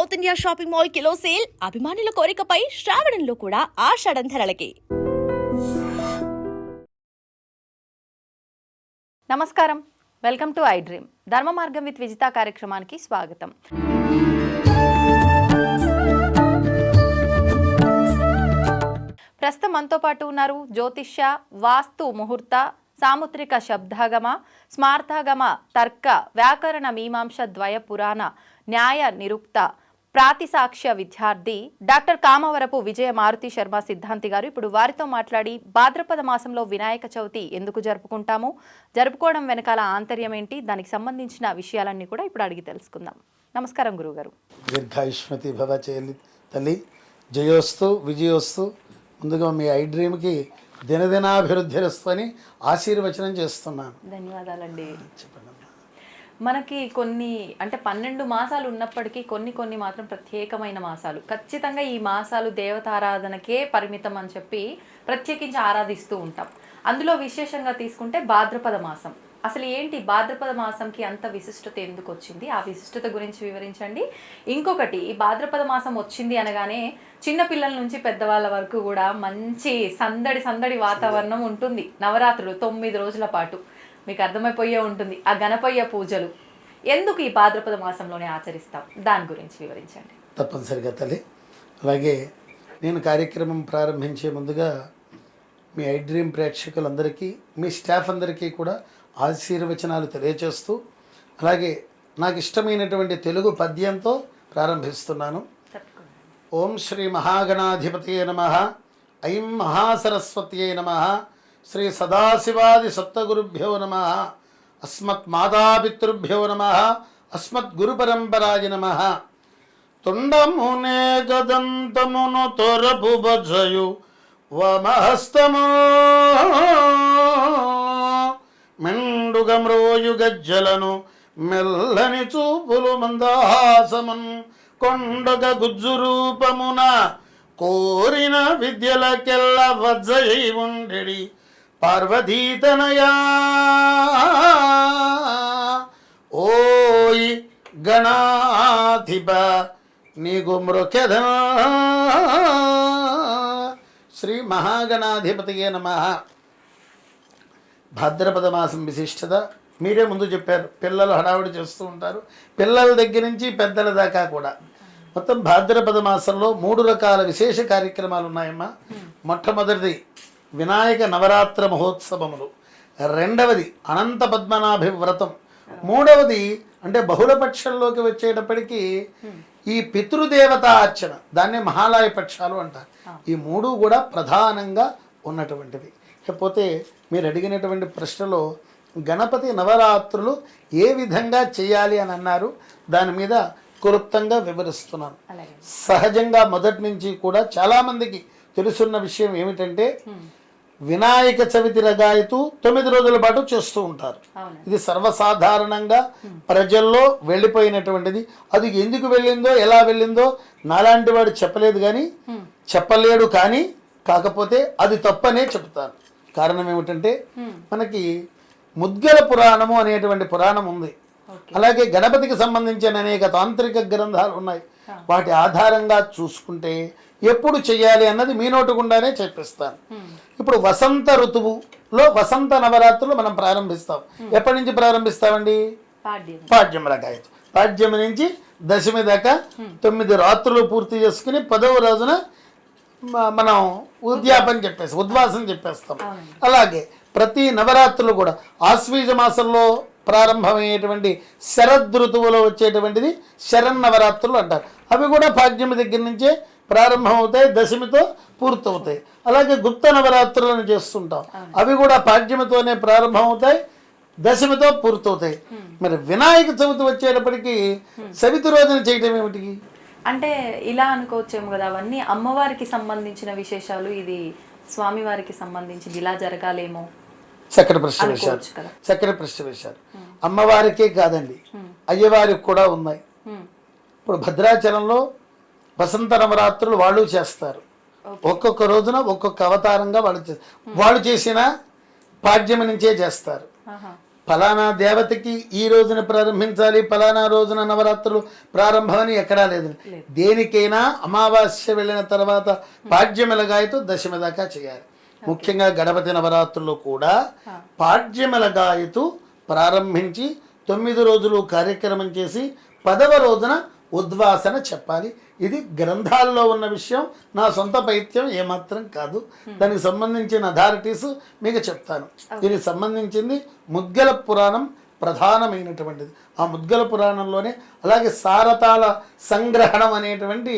South India shopping mall kilo sale అభిమానుల కోరికపై శ్రావణంలో కూడా ఆషాఢం ధరలకి. నమస్కారం, వెల్కమ్ టు ఐ డ్రీమ్. ధర్మ మార్గం విత్ విజిత కార్యక్రమానికి స్వాగతం. ప్రస్తుతం మనతో పాటు ఉన్నారు జ్యోతిష్య, వాస్తు, ముహూర్త, సాముద్రిక శబ్దాగమ, స్మార్థాగమ, తర్క, వ్యాకరణ, మీమాంస, ద్వయ, పురాణ, న్యాయ నిరుక్త, ప్రాతిసాక్ష్య విద్యార్థి డాక్టర్ కామవరపు విజయ మారుతి శర్మ సిద్ధాంతి గారు. ఇప్పుడు వారితో మాట్లాడి భాద్రపద మాసంలో వినాయక చవితి ఎందుకు జరుపుకుంటాము, జరుపుకోవడం వెనకాల ఆంతర్యం ఏంటి, దానికి సంబంధించిన విషయాలన్నీ కూడా ఇప్పుడు అడిగి తెలుసుకుందాం. నమస్కారం గురువుగారు. దీర్ఘాయుష్మతి భవ చేయాలి తల్లి, జయోస్తు విజయోస్తు. ముందుగా మీ ఐ డ్రీమ్కి దినదినాభివృద్ధిరస్తు అని ఆశీర్వచనం చేస్తున్నాను. ధన్యవాదాలండి. మనకి కొన్ని అంటే 12 మాసాలు ఉన్నప్పటికీ కొన్ని మాత్రం ప్రత్యేకమైన మాసాలు. ఖచ్చితంగా ఈ మాసాలు దేవతారాధనకే పరిమితం అని చెప్పి ప్రత్యేకించి ఆరాధిస్తూ ఉంటాం. అందులో విశేషంగా తీసుకుంటే భాద్రపద మాసం. అసలు ఏంటి భాద్రపద మాసంకి అంత విశిష్టత ఎందుకు వచ్చింది, ఆ విశిష్టత గురించి వివరించండి. ఇంకొకటి, ఈ భాద్రపద మాసం వచ్చింది అనగానే చిన్నపిల్లల నుంచి పెద్దవాళ్ళ వరకు కూడా మంచి సందడి వాతావరణం ఉంటుంది. నవరాత్రులు 9 రోజుల పాటు మీకు అర్థమైపోయే ఉంటుంది. ఆ గణపయ్య పూజలు ఎందుకు ఈ భాద్రపద మాసంలోనే ఆచరిస్తాం, దాని గురించి వివరించండి. తప్పనిసరిగా తల్లి. అలాగే నేను కార్యక్రమం ప్రారంభించే ముందుగా మీ ఐ డ్రీమ్ ప్రేక్షకులందరికీ, మీ స్టాఫ్ అందరికీ కూడా ఆశీర్వచనాలు తెలియచేస్తూ, అలాగే నాకు ఇష్టమైనటువంటి తెలుగు పద్యంతో ప్రారంభిస్తున్నాను. ఓం శ్రీ మహాగణాధిపతయే నమః, ఐం మహాసరస్వత్యై నమః, శ్రీ సదాశివాది సప్తగురుభ్యో నమః, అస్మత్ మాతాపితృభ్యో నమః, అస్మత్ గురు పరంపరాయ నమః. తుండమునే గదంతమును తొరపు బజయు వమహస్తము మెండుగ మ్రోయు గజ్జలను మెల్లని చూపులు మందహాసమున్ కొండగ గుజ్జు రూపమున కోరిన విద్యలకెల్ల వజ్జయి ఉండెడి పార్వతీతనయా ఓయ్ గణాధిప నీకు మృఖ్యధ శ్రీ మహాగణాధిపతియే నమః. భాద్రపద మాసం విశిష్టత మీరే ముందు చెప్పారు. పిల్లలు హడావుడి చేస్తూ ఉంటారు, పిల్లల దగ్గర నుంచి పెద్దల దాకా కూడా. మొత్తం భాద్రపద మాసంలో 3 రకాల విశేష కార్యక్రమాలు ఉన్నాయమ్మా. మొట్టమొదటిది వినాయక నవరాత్ర మహోత్సవములు, రెండవది అనంత పద్మనాభి వ్రతం, మూడవది అంటే బహుళపక్షంలోకి వచ్చేటప్పటికీ ఈ పితృదేవత అర్చన, దాన్నే మహాలయ పక్షాలు అంటారు. ఈ 3 కూడా ప్రధానంగా ఉన్నటువంటివి. ఇకపోతే మీరు అడిగినటువంటి ప్రశ్నలో గణపతి నవరాత్రులు ఏ విధంగా చేయాలి అని అన్నారు, దాని మీద క్లుప్తంగా వివరిస్తున్నాను. సహజంగా మొదటి నుంచి కూడా చాలామందికి తెలుసున్న విషయం ఏమిటంటే, వినాయక చవితి రగాయతు 9 రోజుల పాటు చేస్తూ ఉంటారు. ఇది సర్వసాధారణంగా ప్రజల్లో వెళ్ళిపోయినటువంటిది. అది ఎందుకు వెళ్ళిందో, ఎలా వెళ్ళిందో నాలాంటి వాడు చెప్పలేడు కానీ కాకపోతే అది తప్పనే చెప్తాను. కారణం ఏమిటంటే, మనకి ముద్గల పురాణము అనేటువంటి పురాణం ఉంది. అలాగే గణపతికి సంబంధించిన అనేక తాంత్రిక గ్రంథాలు ఉన్నాయి. వాటి ఆధారంగా చూసుకుంటే ఎప్పుడు చెయ్యాలి అన్నది మీ నోటి గుండానే చెప్పిస్తాను. ఇప్పుడు వసంత ఋతువులో వసంత నవరాత్రులు మనం ప్రారంభిస్తాం. ఎప్పటి నుంచి ప్రారంభిస్తామండి? పాడ్యం రకాయతు. పాడ్యం నుంచి దశమి దాకా 9 రాత్రులు పూర్తి చేసుకుని 10వ రోజున మనం ఉద్వాసం చెప్పేస్తాం. అలాగే ప్రతి నవరాత్రులు కూడా ఆశ్వీజ మాసంలో ప్రారంభమయ్యేటువంటి శరదృతువులో వచ్చేటువంటిది శరన్నవరాత్రులు అంటారు. అవి కూడా పాడ్యమి దగ్గర నుంచే ప్రారంభమవుతాయి, దశమితో పూర్తవుతాయి. అలాగే గుప్త నవరాత్రులను చేస్తుంటాం. అవి కూడా పాడ్యమితోనే ప్రారంభమవుతాయి, దశమితో పూర్తవుతాయి. మరి వినాయక చవితి వచ్చేటప్పటికి సవితి రోజున చేయటం ఏమిటి అంటే ఇలా అనుకోవచ్చేమో కదా, అవన్నీ అమ్మవారికి సంబంధించిన విశేషాలు, ఇది స్వామివారికి సంబంధించింది, ఇలా జరగాలేమో. చక్కటి ప్రశ్న వేశారు. అమ్మవారికే కాదండి, అయ్యవారికి కూడా ఉన్నాయి. ఇప్పుడు భద్రాచలంలో వసంత నవరాత్రులు వాళ్ళు చేస్తారు. ఒక్కొక్క రోజున ఒక్కొక్క అవతారంగా వాళ్ళు చేసిన పాడ్యమి నుంచే చేస్తారు. ఫలానా దేవతకి ఈ రోజున ప్రారంభించాలి, ఫలానా రోజున నవరాత్రులు ప్రారంభమని ఎక్కడా లేదు. దేనికైనా అమావాస్య వెళ్ళిన తర్వాత పాడ్యమిలగాయతో దశమి దాకా చేయాలి. ముఖ్యంగా గణపతి నవరాత్రులు కూడా పాడ్యమిలగాయతు ప్రారంభించి 9 రోజులు కార్యక్రమం చేసి 10వ రోజున ఉద్వాసన చెప్పాలి. ఇది గ్రంథాల్లో ఉన్న విషయం, నా సొంత పైత్యం ఏమాత్రం కాదు. దానికి సంబంధించిన అథారిటీస్ మీకు చెప్తాను. దీనికి సంబంధించింది ముద్గల పురాణం ప్రధానమైనటువంటిది. ఆ ముద్గల పురాణంలోనే అలాగే సారతాళ సంగ్రహణం అనేటువంటి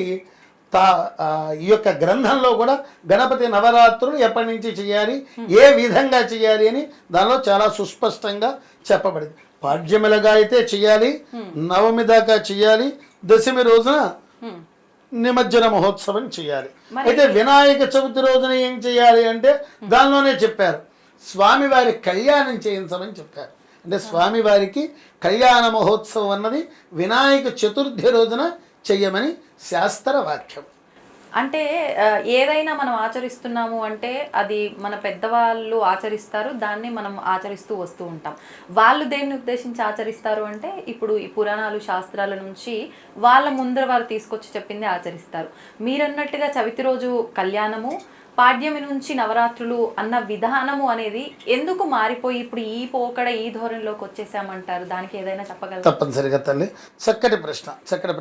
ఈ యొక్క గ్రంథంలో కూడా గణపతి నవరాత్రులు ఎప్పటి నుంచి చేయాలి, ఏ విధంగా చేయాలి అని దానిలో చాలా సుస్పష్టంగా చెప్పబడింది. పాడ్యమిలగా అయితే చేయాలి, నవమి దాకా చేయాలి, దశమి రోజున నిమజ్జన మహోత్సవం చేయాలి. అయితే వినాయక చవితి రోజున ఏం చేయాలి అంటే దానిలోనే చెప్పారు, స్వామివారి కళ్యాణం చేయించమని చెప్పారు. అంటే స్వామివారికి కళ్యాణ మహోత్సవం అన్నది వినాయక చతుర్థి రోజున చెయ్యమని శాస్త్ర వాక్యం. అంటే ఏదైనా మనం ఆచరిస్తున్నాము అంటే అది మన పెద్దవాళ్ళు ఆచరిస్తారు, దాన్ని మనం ఆచరిస్తూ వస్తూ ఉంటాం. వాళ్ళు దేన్ని ఉద్దేశించి ఆచరిస్తారు అంటే ఇప్పుడు ఈ పురాణాలు శాస్త్రాల నుంచి వాళ్ళ ముందర వారు తీసుకొచ్చి చెప్పింది ఆచరిస్తారు. మీరన్నట్టుగా చవితి రోజు కళ్యాణము, పాడ్యమి నుంచి నవరాత్రులు అన్న విధానము అనేది ఎందుకు మారిపోయి ఇప్పుడు ఈ పోకడ ఈ ధోరణిలోకి వచ్చేసామంటారు? దానికి ఏదైనా చెప్పగలరు? తప్పనిసరిగా తల్లి, చక్కటి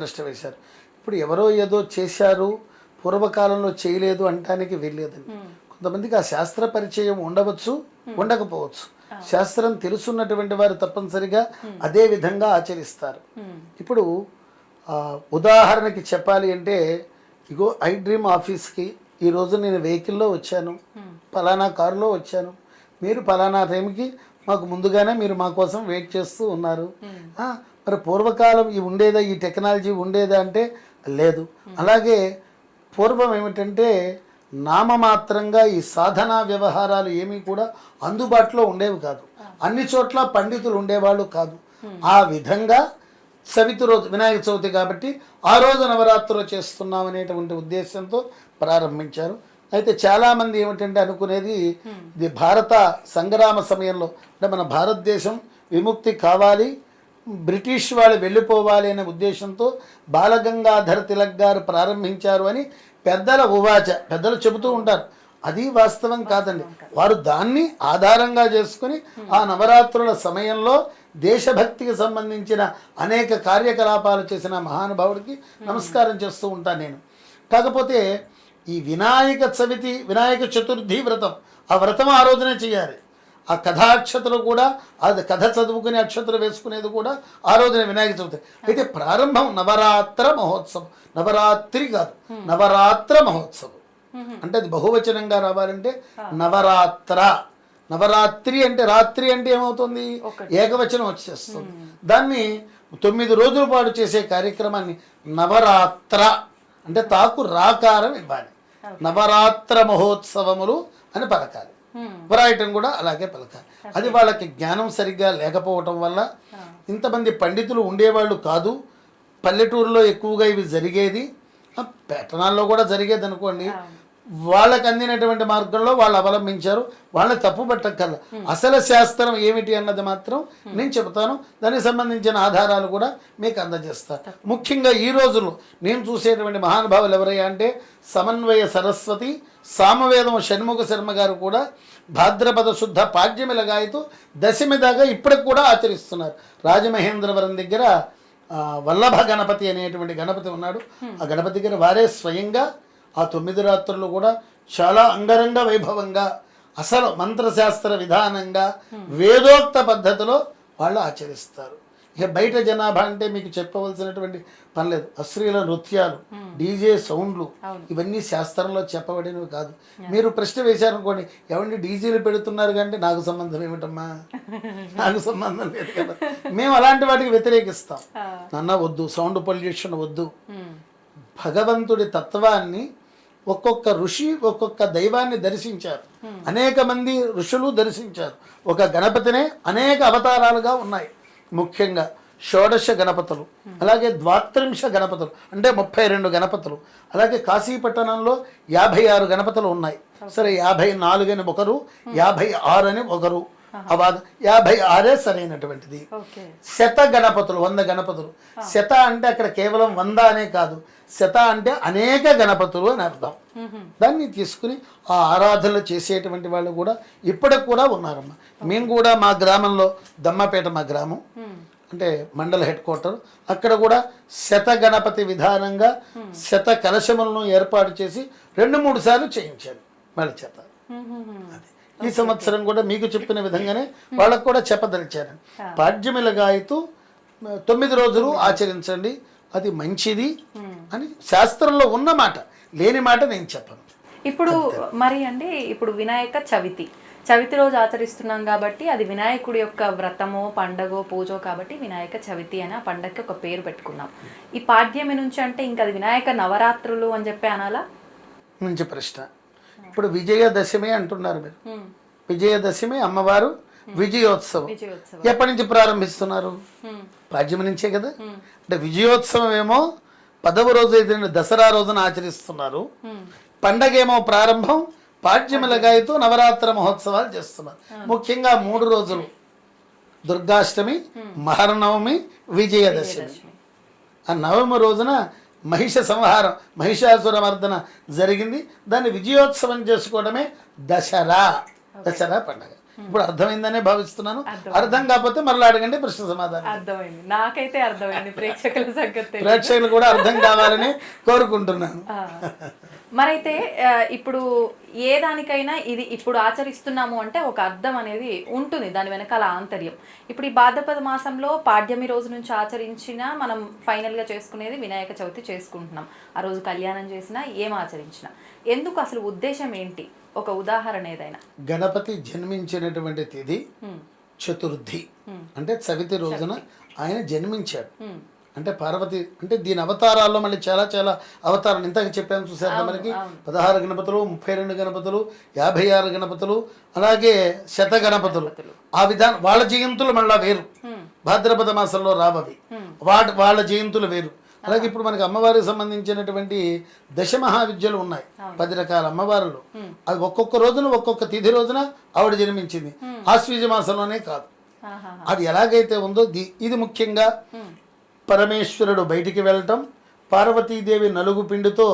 ప్రశ్న వేశారు. ఇప్పుడు ఎవరో ఏదో చేశారు, పూర్వకాలంలో చేయలేదు అంటానికి వెళ్ళలేదండి. కొంతమందికి ఆ శాస్త్ర పరిచయం ఉండవచ్చు, ఉండకపోవచ్చు. శాస్త్రం తెలుసున్నటువంటి వారు తప్పనిసరిగా అదే విధంగా ఆచరిస్తారు. ఇప్పుడు ఉదాహరణకి చెప్పాలి అంటే, ఇగో ఐ డ్రీమ్ ఆఫీస్కి ఈరోజు నేను వెహికల్లో వచ్చాను, పలానా కారులో వచ్చాను, మీరు పలానా టైంకి మాకు ముందుగానే మీరు మా కోసం వెయిట్ చేస్తూ ఉన్నారు. మరి పూర్వకాలం ఈ ఉండేదా, ఈ టెక్నాలజీ ఉండేదా అంటే లేదు. అలాగే పూర్వం ఏమిటంటే నామమాత్రంగా ఈ సాధనా వ్యవహారాలు ఏమీ కూడా అందుబాటులో ఉండేవి కాదు. అన్ని చోట్ల పండితులు ఉండేవాళ్ళు కాదు. ఆ విధంగా చవితి రోజు వినాయక చవితి కాబట్టి ఆ రోజు నవరాత్రులు చేస్తున్నాం అనేటువంటి ఉద్దేశంతో ప్రారంభించారు. అయితే చాలామంది ఏమిటంటే అనుకునేది ఇది భారత సంగ్రామ సమయంలో, అంటే మన భారతదేశం విముక్తి కావాలి, బ్రిటిష్ వాళ్ళు వెళ్ళిపోవాలి అనే ఉద్దేశంతో బాలగంగాధర తిలక్ గారు ప్రారంభించారు అని పెద్దలు చెబుతూ ఉంటారు. అది వాస్తవం కాదండి. వారు దాన్ని ఆధారంగా చేసుకుని ఆ నవరాత్రుల సమయంలో దేశభక్తికి సంబంధించిన అనేక కార్యకలాపాలు చేసిన మహానుభావుడికి నమస్కారం చేస్తూ ఉంటాను నేను. కాకపోతే ఈ వినాయక చవితి, వినాయక చతుర్థి వ్రతం, ఆ వ్రతం ఆ రోజునే చేయాలి. ఆ కథాక్షతలు కూడా, అది కథ చదువుకునే అక్షతలు వేసుకునేది కూడా ఆ రోజున వినాయక చవితి. అయితే ప్రారంభం నవరాత్ర మహోత్సవం, నవరాత్రి కాదు, నవరాత్ర మహోత్సవం. అంటే అది బహువచనంగా రావాలంటే నవరాత్ర. నవరాత్రి అంటే రాత్రి అంటే ఏమవుతుంది, ఏకవచనం వచ్చేస్తుంది. దాన్ని 9 రోజుల పాటు చేసే కార్యక్రమాన్ని నవరాత్ర అంటే తాకు రాకారం ఇవ్వాలి. నవరాత్ర మహోత్సవములు అని పలకాలి. వ్రాయటం కూడా అలాగే పలకాలి. అది వాళ్ళకి జ్ఞానం సరిగ్గా లేకపోవటం వల్ల, ఇంతమంది పండితులు ఉండేవాళ్ళు కాదు, పల్లెటూరులో ఎక్కువగా ఇవి జరిగేది, పట్టణాల్లో కూడా జరిగేది అనుకోండి. వాళ్ళకి అందినటువంటి మార్గంలో వాళ్ళు అవలంబించారు, వాళ్ళని తప్పు పట్టక్కర్ల. అసలు శాస్త్రం ఏమిటి అన్నది మాత్రం నేను చెబుతాను, దానికి సంబంధించిన ఆధారాలు కూడా మీకు అందజేస్తాను. ముఖ్యంగా ఈ రోజుల్లో నేను చూసేటువంటి మహానుభావులు ఎవరయ్యా అంటే సమన్వయ సరస్వతి, సామవేదం షణ్ముఖ శర్మ గారు కూడా భాద్రపద శుద్ధ పాడ్యమిలగాయతో దశమి దాకా ఇప్పటికి కూడా ఆచరిస్తున్నారు. రాజమహేంద్రవరం దగ్గర వల్లభ గణపతి అనేటువంటి గణపతి ఉన్నాడు. ఆ గణపతి దగ్గర వారే స్వయంగా ఆ 9 రాత్రులు కూడా చాలా అంగరంగ వైభవంగా, అసలు మంత్రశాస్త్ర విధానంగా, వేదోక్త పద్ధతిలో వాళ్ళు ఆచరిస్తారు. ఇక బయట జనాభా అంటే మీకు చెప్పవలసినటువంటి పని లేదు. అశ్లీల నృత్యాలు, డీజే సౌండ్లు, ఇవన్నీ శాస్త్రంలో చెప్పబడినవి కాదు. మీరు ప్రశ్న వేశారనుకోండి, ఎవరిని డీజేలు పెడుతున్నారు కంటే నాకు సంబంధం ఏమిటమ్మా, నాకు సంబంధం లేదు కదా. మేము అలాంటి వాటికి వ్యతిరేకిస్తాం. నాన్న వద్దు, సౌండ్ పొల్యూషన్ వద్దు. భగవంతుడి తత్వాన్ని ఒక్కొక్క ఋషి ఒక్కొక్క దైవాన్ని దర్శించారు. అనేక మంది ఋషులు దర్శించారు. ఒక గణపతినే అనేక అవతారాలుగా ఉన్నాయి. ముఖ్యంగా షోడశ గణపతులు, అలాగే ద్వాత్రింశ గణపతులు అంటే 32 గణపతులు, అలాగే కాశీపట్టణంలో 56 గణపతులు ఉన్నాయి. సరే 54 అని ఒకరు, 56 అని ఒకరు, అవాద 56 సరైనటువంటిది. ఓకే. శత గణపతులు 100 గణపతులు. శత అంటే అక్కడ కేవలం 100 అనే కాదు, శత అంటే అనేక గణపతులు అని అర్థం. దాన్ని తీసుకుని ఆ ఆరాధనలు చేసేటువంటి వాళ్ళు కూడా ఇప్పటికి కూడా ఉన్నారమ్మా. మేము కూడా మా గ్రామంలో దమ్మపేట మా గ్రామం అంటే మండల హెడ్ క్వార్టర్, అక్కడ కూడా శత గణపతి విధానంగా శత కలశములను ఏర్పాటు చేసి 2-3 సార్లు చేయించాను వాళ్ళ చేత. అది ఈ సంవత్సరం కూడా మీకు చెప్పిన విధంగానే వాళ్ళకు కూడా చెప్పదలిచాను. పాడ్యమిల గాయతు 9 రోజులు ఆచరించండి, అది మంచిది అని శాస్త్రంలో ఉన్న మాట, లేని మాట నేను చెప్పను. ఇప్పుడు మరి అండి, ఇప్పుడు వినాయక చవితి రోజు ఆచరిస్తున్నాం కాబట్టి అది వినాయకుడి యొక్క వ్రతమో పండగో పూజో కాబట్టి వినాయక చవితి అని ఆ పండగకి ఒక పేరు పెట్టుకున్నాం. ఈ పాడ్యమి నుంచి అంటే ఇంకా అది వినాయక నవరాత్రులు అని చెప్పి అనాలా? మంచి ప్రశ్న. ఇప్పుడు విజయదశమి అంటున్నారు మీరు. విజయదశమి అమ్మవారు విజయోత్సవం ఎప్పటి నుంచి ప్రారంభిస్తున్నారు? పాడ్యమి నుంచే కదా. అంటే విజయోత్సవం ఏమో 10వ రోజు అయితే దసరా రోజున ఆచరిస్తున్నారు, పండగ ఏమో ప్రారంభం పాడ్యమిల గాయతో నవరాత్ర మహోత్సవాలు చేస్తున్నారు. ముఖ్యంగా 3 రోజులు, దుర్గాష్టమి, మహర్నవమి, విజయదశమి. ఆ నవమి రోజున మహిష సంహారం, మహిషాసుర మర్దన జరిగింది. దాన్ని విజయోత్సవం చేసుకోవడమే దసరా పండగ. ఇప్పుడు అర్థమైందనే భావిస్తున్నాను. అర్థం కాకపోతే మరలా అడగండి, ప్రశ్న సమాధానం. అర్థమైంది, నాకైతే అర్థమైంది, ప్రేక్షకుల సంగతి ప్రేక్షకులు కూడా అర్థం కావాలని కోరుకుంటున్నాను. మరైతే ఇప్పుడు ఏ దానికైనా ఇది ఇప్పుడు ఆచరిస్తున్నాము అంటే ఒక అర్థం అనేది ఉంటుంది, దాని వెనకాల ఆంతర్యం. ఇప్పుడు ఈ భాద్రపద మాసంలో పాడ్యమి రోజు నుంచి ఆచరించిన మనం ఫైనల్గా చేసుకునేది వినాయక చవితి చేసుకుంటున్నాం. ఆ రోజు కళ్యాణం చేసినా ఏం ఆచరించినా ఎందుకు, అసలు ఉద్దేశం ఏంటి? ఒక ఉదాహరణ ఏదైనా. గణపతి జన్మించినటువంటి తేదీ చతుర్థి, అంటే చవితి రోజున ఆయన జన్మించాడు. అంటే పార్వతి అంటే దీని అవతారాల్లో మళ్ళీ చాలా చాలా అవతారాలు ఇంతకు చెప్పాను చూసారు. మనకి 16 గణపతులు, 32 గణపతులు, 56 గణపతులు, అలాగే శత గణపతులు. ఆ విధానం వాళ్ళ జయంతులు మళ్ళా వేరు, భాద్రపద మాసంలో రావవి వాళ్ళ జయంతులు వేరు. అలాగే ఇప్పుడు మనకి అమ్మవారికి సంబంధించినటువంటి దశమహావిద్యలు ఉన్నాయి, 10 రకాల అమ్మవారులు. అది ఒక్కొక్క రోజున ఒక్కొక్క తిథి రోజున ఆవిడ జన్మించింది, ఆశ్వీజ మాసంలోనే కాదు. అది ఎలాగైతే ఉందో ఇది ముఖ్యంగా పరమేశ్వరుడు బయటికి వెళ్ళటం, పార్వతీదేవి నలుగు పిండితో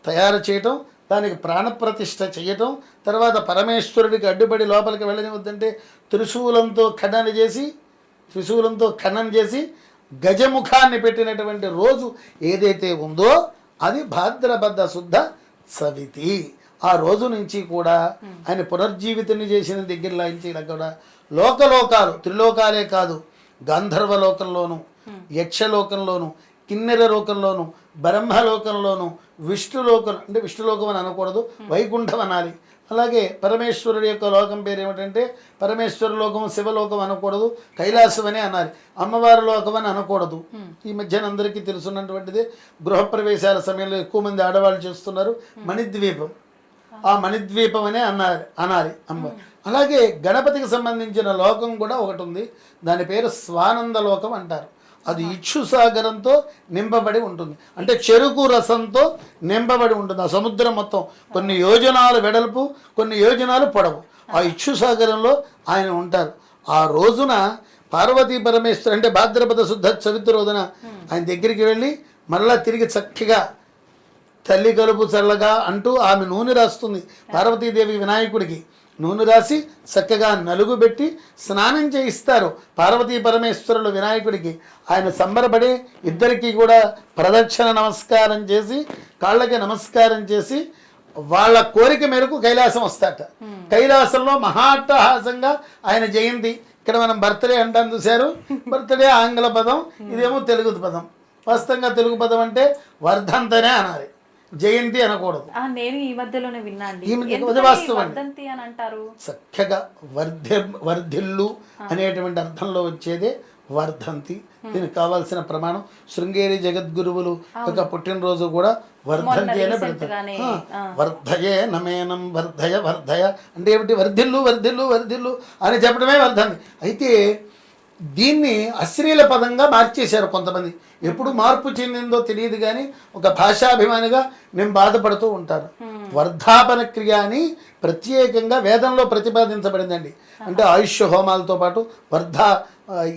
తయారు చేయటం, దానికి ప్రాణప్రతిష్ఠ చేయటం, తర్వాత పరమేశ్వరుడికి అడ్డుపడి లోపలికి వెళ్ళనివద్దంటే త్రిశూలంతో ఖననం చేసి గజముఖాన్ని పెట్టినటువంటి రోజు ఏదైతే ఉందో అది భాద్రపద శుద్ధ చవితి. ఆ రోజు నుంచి కూడా ఆయన పునర్జీవితాన్ని చేసిన దగ్గర నుంచి కూడా లోకలోకాలు, త్రిలోకాలే కాదు, గంధర్వ లోకంలోను, యక్షలోకంలోను, కిన్నెర లోకంలోను, బ్రహ్మలోకంలోను, విష్ణులోకం అంటే విష్ణులోకం అని అనకూడదు, వైకుంఠం అనాలి. అలాగే పరమేశ్వరుడి యొక్క లోకం పేరు ఏమిటంటే పరమేశ్వర లోకం, శివలోకం అనకూడదు, కైలాసం అనే అనాలి, అమ్మవారి లోకం అని అనకూడదు. ఈ మధ్యన అందరికీ తెలుసున్నటువంటిది, గృహప్రవేశాల సమయంలో ఎక్కువ మంది ఆడవాళ్ళు చేస్తున్నారు మణిద్వీపం, ఆ మణిద్వీపం అనే అనాలి అమ్మ. అలాగే గణపతికి సంబంధించిన లోకం కూడా ఒకటి ఉంది, దాని పేరు స్వానంద లోకం అంటారు. అది ఇక్షుసాగరంతో నింపబడి ఉంటుంది, అంటే చెరుకు రసంతో నింపబడి ఉంటుంది. ఆ సముద్రం మొత్తం కొన్ని యోజనాలు వెడల్పు, కొన్ని యోజనాలు పొడవు, ఆ ఇక్షుసాగరంలో ఆయన ఉంటారు. ఆ రోజున పార్వతీ పరమేశ్వరు అంటే భాద్రపద శుద్ధ చవితి రోజున ఆయన దగ్గరికి వెళ్ళి మళ్ళా తిరిగి చక్కగా తల్లి కలుపు చల్లగా అంటూ ఆమె నూనె రాస్తుంది. పార్వతీదేవి వినాయకుడికి నూనె రాసి చక్కగా నలుగు పెట్టి స్నానం చేయిస్తారు పార్వతీ పరమేశ్వరులు వినాయకుడికి. ఆయన సంబరపడి ఇద్దరికీ కూడా ప్రదక్షిణ నమస్కారం చేసి కాళ్ళకి నమస్కారం చేసి వాళ్ళ కోరిక మేరకు కైలాసం వస్తాట. కైలాసంలో మహాట్టహాసంగా ఆయన జయంతి. ఇక్కడ మనం బర్త్డే అంటాం చూశారు, బర్త్డే ఆంగ్ల పదం, ఇదేమో తెలుగు పదం. వాస్తవంగా తెలుగు పదం అంటే వర్ధంతనే అనాలి, జయంతి అనకూడదు. నేను ఈ మధ్యలోనే విన్నాండి, వర్ధంతి అని అంటారు. చక్కగా వర్ధిల్లు అనేటువంటి అర్థంలో వచ్చేదే వర్ధంతి. దీనికి కావాల్సిన ప్రమాణం శృంగేరి జగద్గురువులు యొక్క పుట్టినరోజు కూడా వర్ధంతి అనే పెడతారు. వర్ధయే నమేనం వర్ధయ అంటే ఏమిటి? వర్ధిల్లు వర్ధిల్లు వర్ధిల్లు అని చెప్పడమే వర్ధంతి. అయితే దీన్ని అశ్లీల పదంగా మార్చేశారు కొంతమంది. ఎప్పుడు మార్పు చెందిందో తెలియదు కానీ ఒక భాషాభిమానిగా మేము బాధపడుతూ ఉంటారు. వర్ధాపన క్రియ అని ప్రత్యేకంగా వేదంలో ప్రతిపాదించబడిందండి. అంటే ఆయుష్ హోమాలతో పాటు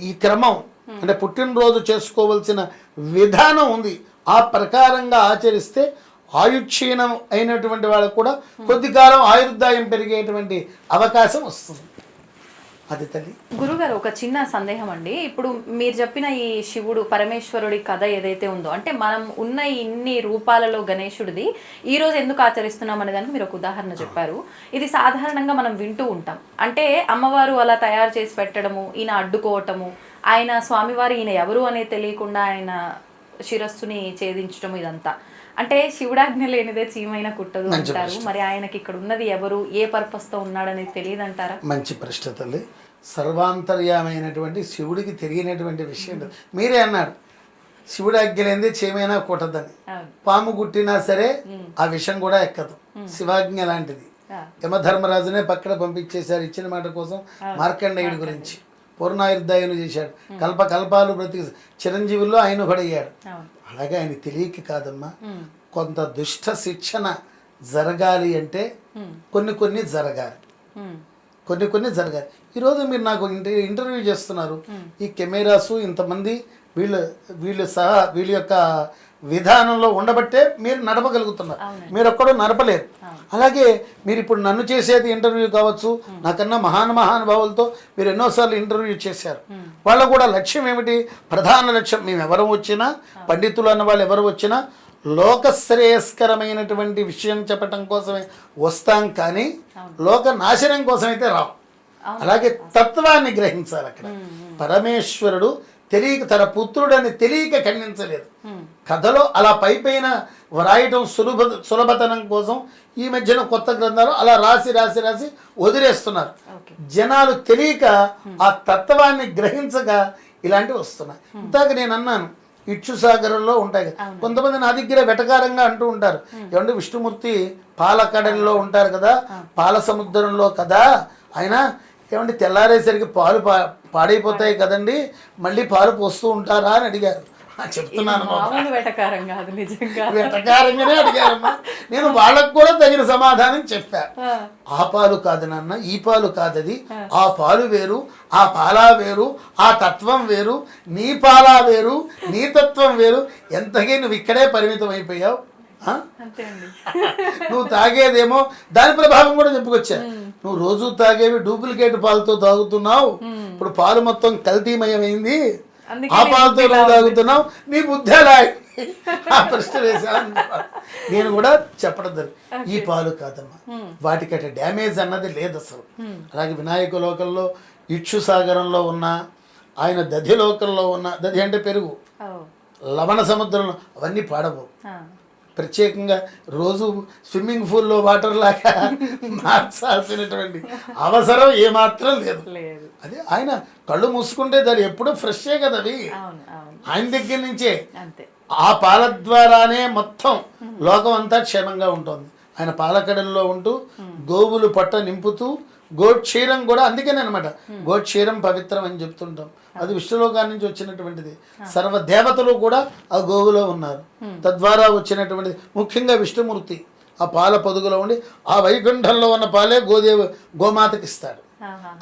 ఈ క్రమం అంటే పుట్టినరోజు చేసుకోవలసిన విధానం ఉంది. ఆ ప్రకారంగా ఆచరిస్తే ఆయుక్షీణం అయినటువంటి వాళ్ళకు కూడా కొద్ది కాలం ఆయుర్దాయం పెరిగేటువంటి అవకాశం వస్తుంది. అది తల్లి. గురుగారు, ఒక చిన్న సందేహం అండి. ఇప్పుడు మీరు చెప్పిన ఈ శివుడు పరమేశ్వరుడి కథ ఏదైతే ఉందో, అంటే మనం ఉన్న ఇన్ని రూపాలలో గణేశుడిది ఈ రోజు ఎందుకు ఆచరిస్తున్నాం అనే దానికి మీరు ఒక ఉదాహరణ చెప్పారు. ఇది సాధారణంగా మనం వింటూ ఉంటాం. అంటే అమ్మవారు అలా తయారు చేసి పెట్టడము, ఈయన అడ్డుకోవటము, ఆయన స్వామివారు ఈయన ఎవరు అనేది తెలియకుండా ఆయన శిరస్సుని ఛేదించడం, ఇదంతా అంటే శివుడాజ్ఞ లేనిదే చీమైనా కుట్టదు అంటారు. మరి ఆయనకి ఇక్కడ ఉన్నది ఎవరు, ఏ పర్పస్ తో ఉన్నాడనేది తెలియదు అంటారా? మంచి ప్రశ్న తల్లి. సర్వాంతర్యామైనటువంటి శివుడికి తెలియనటువంటి విషయం మీరే అన్నాడు, శివుడి ఆజ్ఞ లేనిదే చీమైనా కుట్టదని. పాము కుట్టినా సరే ఆ విషయం కూడా ఎక్కదు. శివాజ్ఞ లాంటిది. యమధర్మరాజునే పక్కన పంపించేశారు ఇచ్చిన మాట కోసం. మార్కండేయుడి గురించి పూర్ణాయుర్దాయులు చేశాడు. కల్పకల్పాలు బ్రతికి చిరంజీవుల్లో ఆయన ఒకడయ్యాడు. అలాగే ఆయన తెలియక కాదమ్మా. కొంత దుష్ట శిక్షణ జరగాలి అంటే కొన్ని జరగాలి, కొన్ని జరగాలి. ఈరోజు మీరు నాకు ఇంటర్వ్యూ చేస్తున్నారు. ఈ కెమెరాసు ఇంతమంది వీళ్ళు సహా వీళ్ళ యొక్క విధానంలో ఉండబట్టే మీరు నడపగలుగుతున్నారు. మీరు ఒక్కడూ నడపలేరు. అలాగే మీరు ఇప్పుడు నన్ను చేసేది ఇంటర్వ్యూ కావచ్చు, నాకన్నా మహానుభావులతో మీరు ఎన్నోసార్లు ఇంటర్వ్యూ చేశారు. వాళ్ళ కూడా లక్ష్యం ఏమిటి? ప్రధాన లక్ష్యం మేము ఎవరు వచ్చినా, పండితులు అన్న వాళ్ళు ఎవరు వచ్చినా లోక శ్రేయస్కరమైనటువంటి విషయం చెప్పటం కోసమే వస్తాం, కానీ లోక నాశనం కోసం అయితే రావు. అలాగే తత్వాన్ని గ్రహించాలి. అక్కడ పరమేశ్వరుడు తెలియక తన పుత్రుడని తెలియక ఖండించలేదు. కథలో అలా పైపైన వ్రాయటం సులభతనం కోసం ఈ మధ్యన కొత్త గ్రంథాలు అలా రాసి వదిలేస్తున్నారు. జనాలు తెలియక ఆ తత్వాన్ని గ్రహించక ఇలాంటివి వస్తున్నాయి. ఇంతాక నేను అన్నాను ఇక్షుసాగరంలో ఉంటాయి కదా. కొంతమంది నా దగ్గర వెటకారంగా అంటూ ఉంటారు, ఏమంటే విష్ణుమూర్తి పాలకడలిలో ఉంటారు కదా, పాల సముద్రంలో కదా, ఆయన ఏమంటే తెల్లారేసరికి పాలు పాడైపోతాయి కదండి, మళ్ళీ పాలు పోస్తూ ఉంటారా అని అడిగారు. చెప్తున్నాను వెటకారంగానే అడిగారమ్మా. నేను వాళ్ళకు కూడా తగిన సమాధానం చెప్పా. ఆ పాలు కాదు నాన్న, ఈ పాలు కాదది, ఆ పాలు వేరు, ఆ పాలా వేరు, ఆ తత్వం వేరు, నీ పాలా వేరు, నీ తత్వం వేరు. ఎంతకీ నువ్వు ఇక్కడే పరిమితం అయిపోయావు. నువ్వు తాగేదేమో దాని ప్రభావం కూడా చెప్పుకొచ్చా. నువ్వు రోజు తాగేవి డూప్లికేట్ పాలతో తాగుతున్నావు, ఇప్పుడు పాలు మొత్తం కల్తీమయమైంది, ఆ పాలతో నువ్వు తాగుతున్నావు, నీ బుద్ధి ఎలా? ఆ ప్రశ్న వేసాను. నేను కూడా చెప్పడం జరిగింది, ఈ పాలు కాదమ్మా, వాటికట డ్యామేజ్ అన్నది లేదు అసలు. అలాగే వినాయక లోకంలో, ఇక్షుసాగరంలో ఉన్న ఆయన, దధి లోకంలో ఉన్న, దధి అంటే పెరుగు, లవణ సముద్రంలో అవన్నీ పాడవు. ప్రత్యేకంగా రోజు స్విమ్మింగ్ పూల్లో వాటర్ లాగా మార్చాల్సినటువంటి అవసరం ఏమాత్రం లేదు. అదే ఆయన కళ్ళు మూసుకుంటే దాన్ని ఎప్పుడూ ఫ్రెషే కదా అవి, ఆయన దగ్గర నుంచే. ఆ పాల ద్వారానే మొత్తం లోకం అంతా క్షేమంగా ఉంటుంది. ఆయన పాలకడల్లో ఉంటూ గోవులు పట్ట నింపుతూ, గోక్షీరం కూడా అందుకనే అనమాట, గోక్షీరం పవిత్రం అని చెప్తుంటాం. అది విష్ణులోకాన్ని నుంచి వచ్చినటువంటిది. సర్వదేవతలు కూడా ఆ గోవులో ఉన్నారు. తద్వారా వచ్చినటువంటిది. ముఖ్యంగా విష్ణుమూర్తి ఆ పాల పొదుగులో ఉండి ఆ వైకుంఠంలో ఉన్న పాలే గోమాతకి ఇస్తాడు.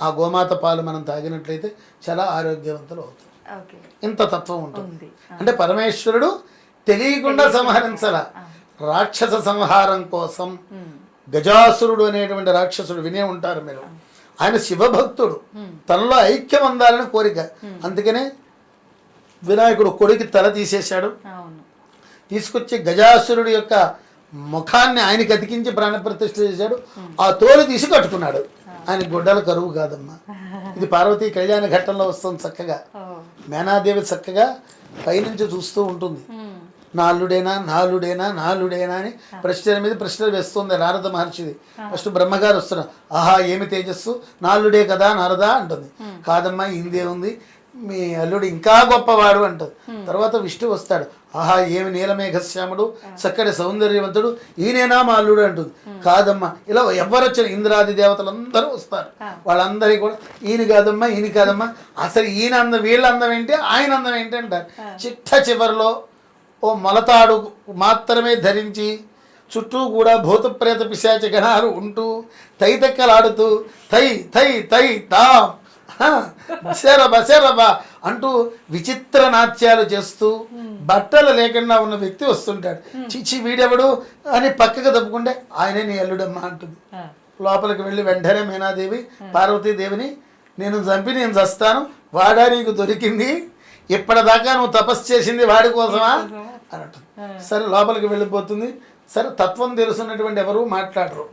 ఆ గోమాత పాలు మనం తాగినట్లయితే చాలా ఆరోగ్యవంతులు అవుతారు. ఇంత తత్వం ఉంటుంది. అంటే పరమేశ్వరుడు తెలియకుండా సంహరించాల. రాక్షస సంహారం కోసం గజాసురుడు అనేటువంటి రాక్షసుడు వినే ఉంటారు మీరు. ఆయన శివభక్తుడు, తనలో ఐక్యం అందాలని కోరిక. అందుకనే వినాయకుడు కొడుకు తల తీసేశాడు, తీసుకొచ్చి గజాసురుడి యొక్క ముఖాన్ని ఆయనకి అతికించి ప్రాణప్రతిష్ఠ చేశాడు. ఆ తోలు తీసి కట్టుకున్నాడు. ఆయన గుడ్డల కరువు కాదమ్మా. ఇది పార్వతీ కళ్యాణ ఘట్టంలో వస్తుంది. చక్కగా మేనాదేవి చక్కగా పైనుంచి చూస్తూ ఉంటుంది. నాలుడేనా అని ప్రశ్నల మీద ప్రశ్నలు వేస్తుంది నారద మహర్షిది. ఫస్ట్ బ్రహ్మగారు వస్తున్నారు, ఆహా ఏమి తేజస్సు, నాలుడే కదా నారదా అంటుంది. కాదమ్మా ఇందే ఉంది, మీ అల్లుడు ఇంకా గొప్పవాడు అంటది. తర్వాత విష్ణు వస్తాడు, ఆహా ఏమి నీలమేఘశ్యాముడు చక్కటి సౌందర్యవంతుడు, ఈయనేనా మా అల్లుడు అంటుంది. కాదమ్మా, ఇలా ఎవరు వచ్చిన ఇంద్రాది దేవతలందరూ వస్తారు, వాళ్ళందరికీ కూడా ఈయన కాదమ్మా, ఈయన కాదమ్మా, అసలు ఈయన అందం వీళ్ళ అందం ఏంటి, ఆయన అందం ఏంటి అంటారు. చిట్ట చివరిలో ఓ మొలతాడు మాత్రమే ధరించి చుట్టూ కూడా భూత ప్రేత పిశాచ గణాలు ఉంటూ తైతక్కలాడుతూ తై తై తై తా బసేరబా అంటూ విచిత్ర నాట్యాలు చేస్తూ బట్టలు లేకుండా ఉన్న వ్యక్తి వస్తుంటాడు. చిచ్చి వీడెవడు అని పక్కకు తప్పుకుంటే ఆయనే నీ అల్లుడమ్మా అంటుంది. లోపలికి వెళ్ళి వెంటనే మీనాదేవి పార్వతీదేవిని, నేను చంపి నేను చస్తాను, వాడా నీకు దొరికింది, ఇప్పటిదాకా నువ్వు తపస్సు చేసింది వాడి కోసమా అని అంటుంది. సరే లోపలికి వెళ్ళిపోతుంది. సరే తత్వం తెలుసున్నటువంటి ఎవరు మాట్లాడరు.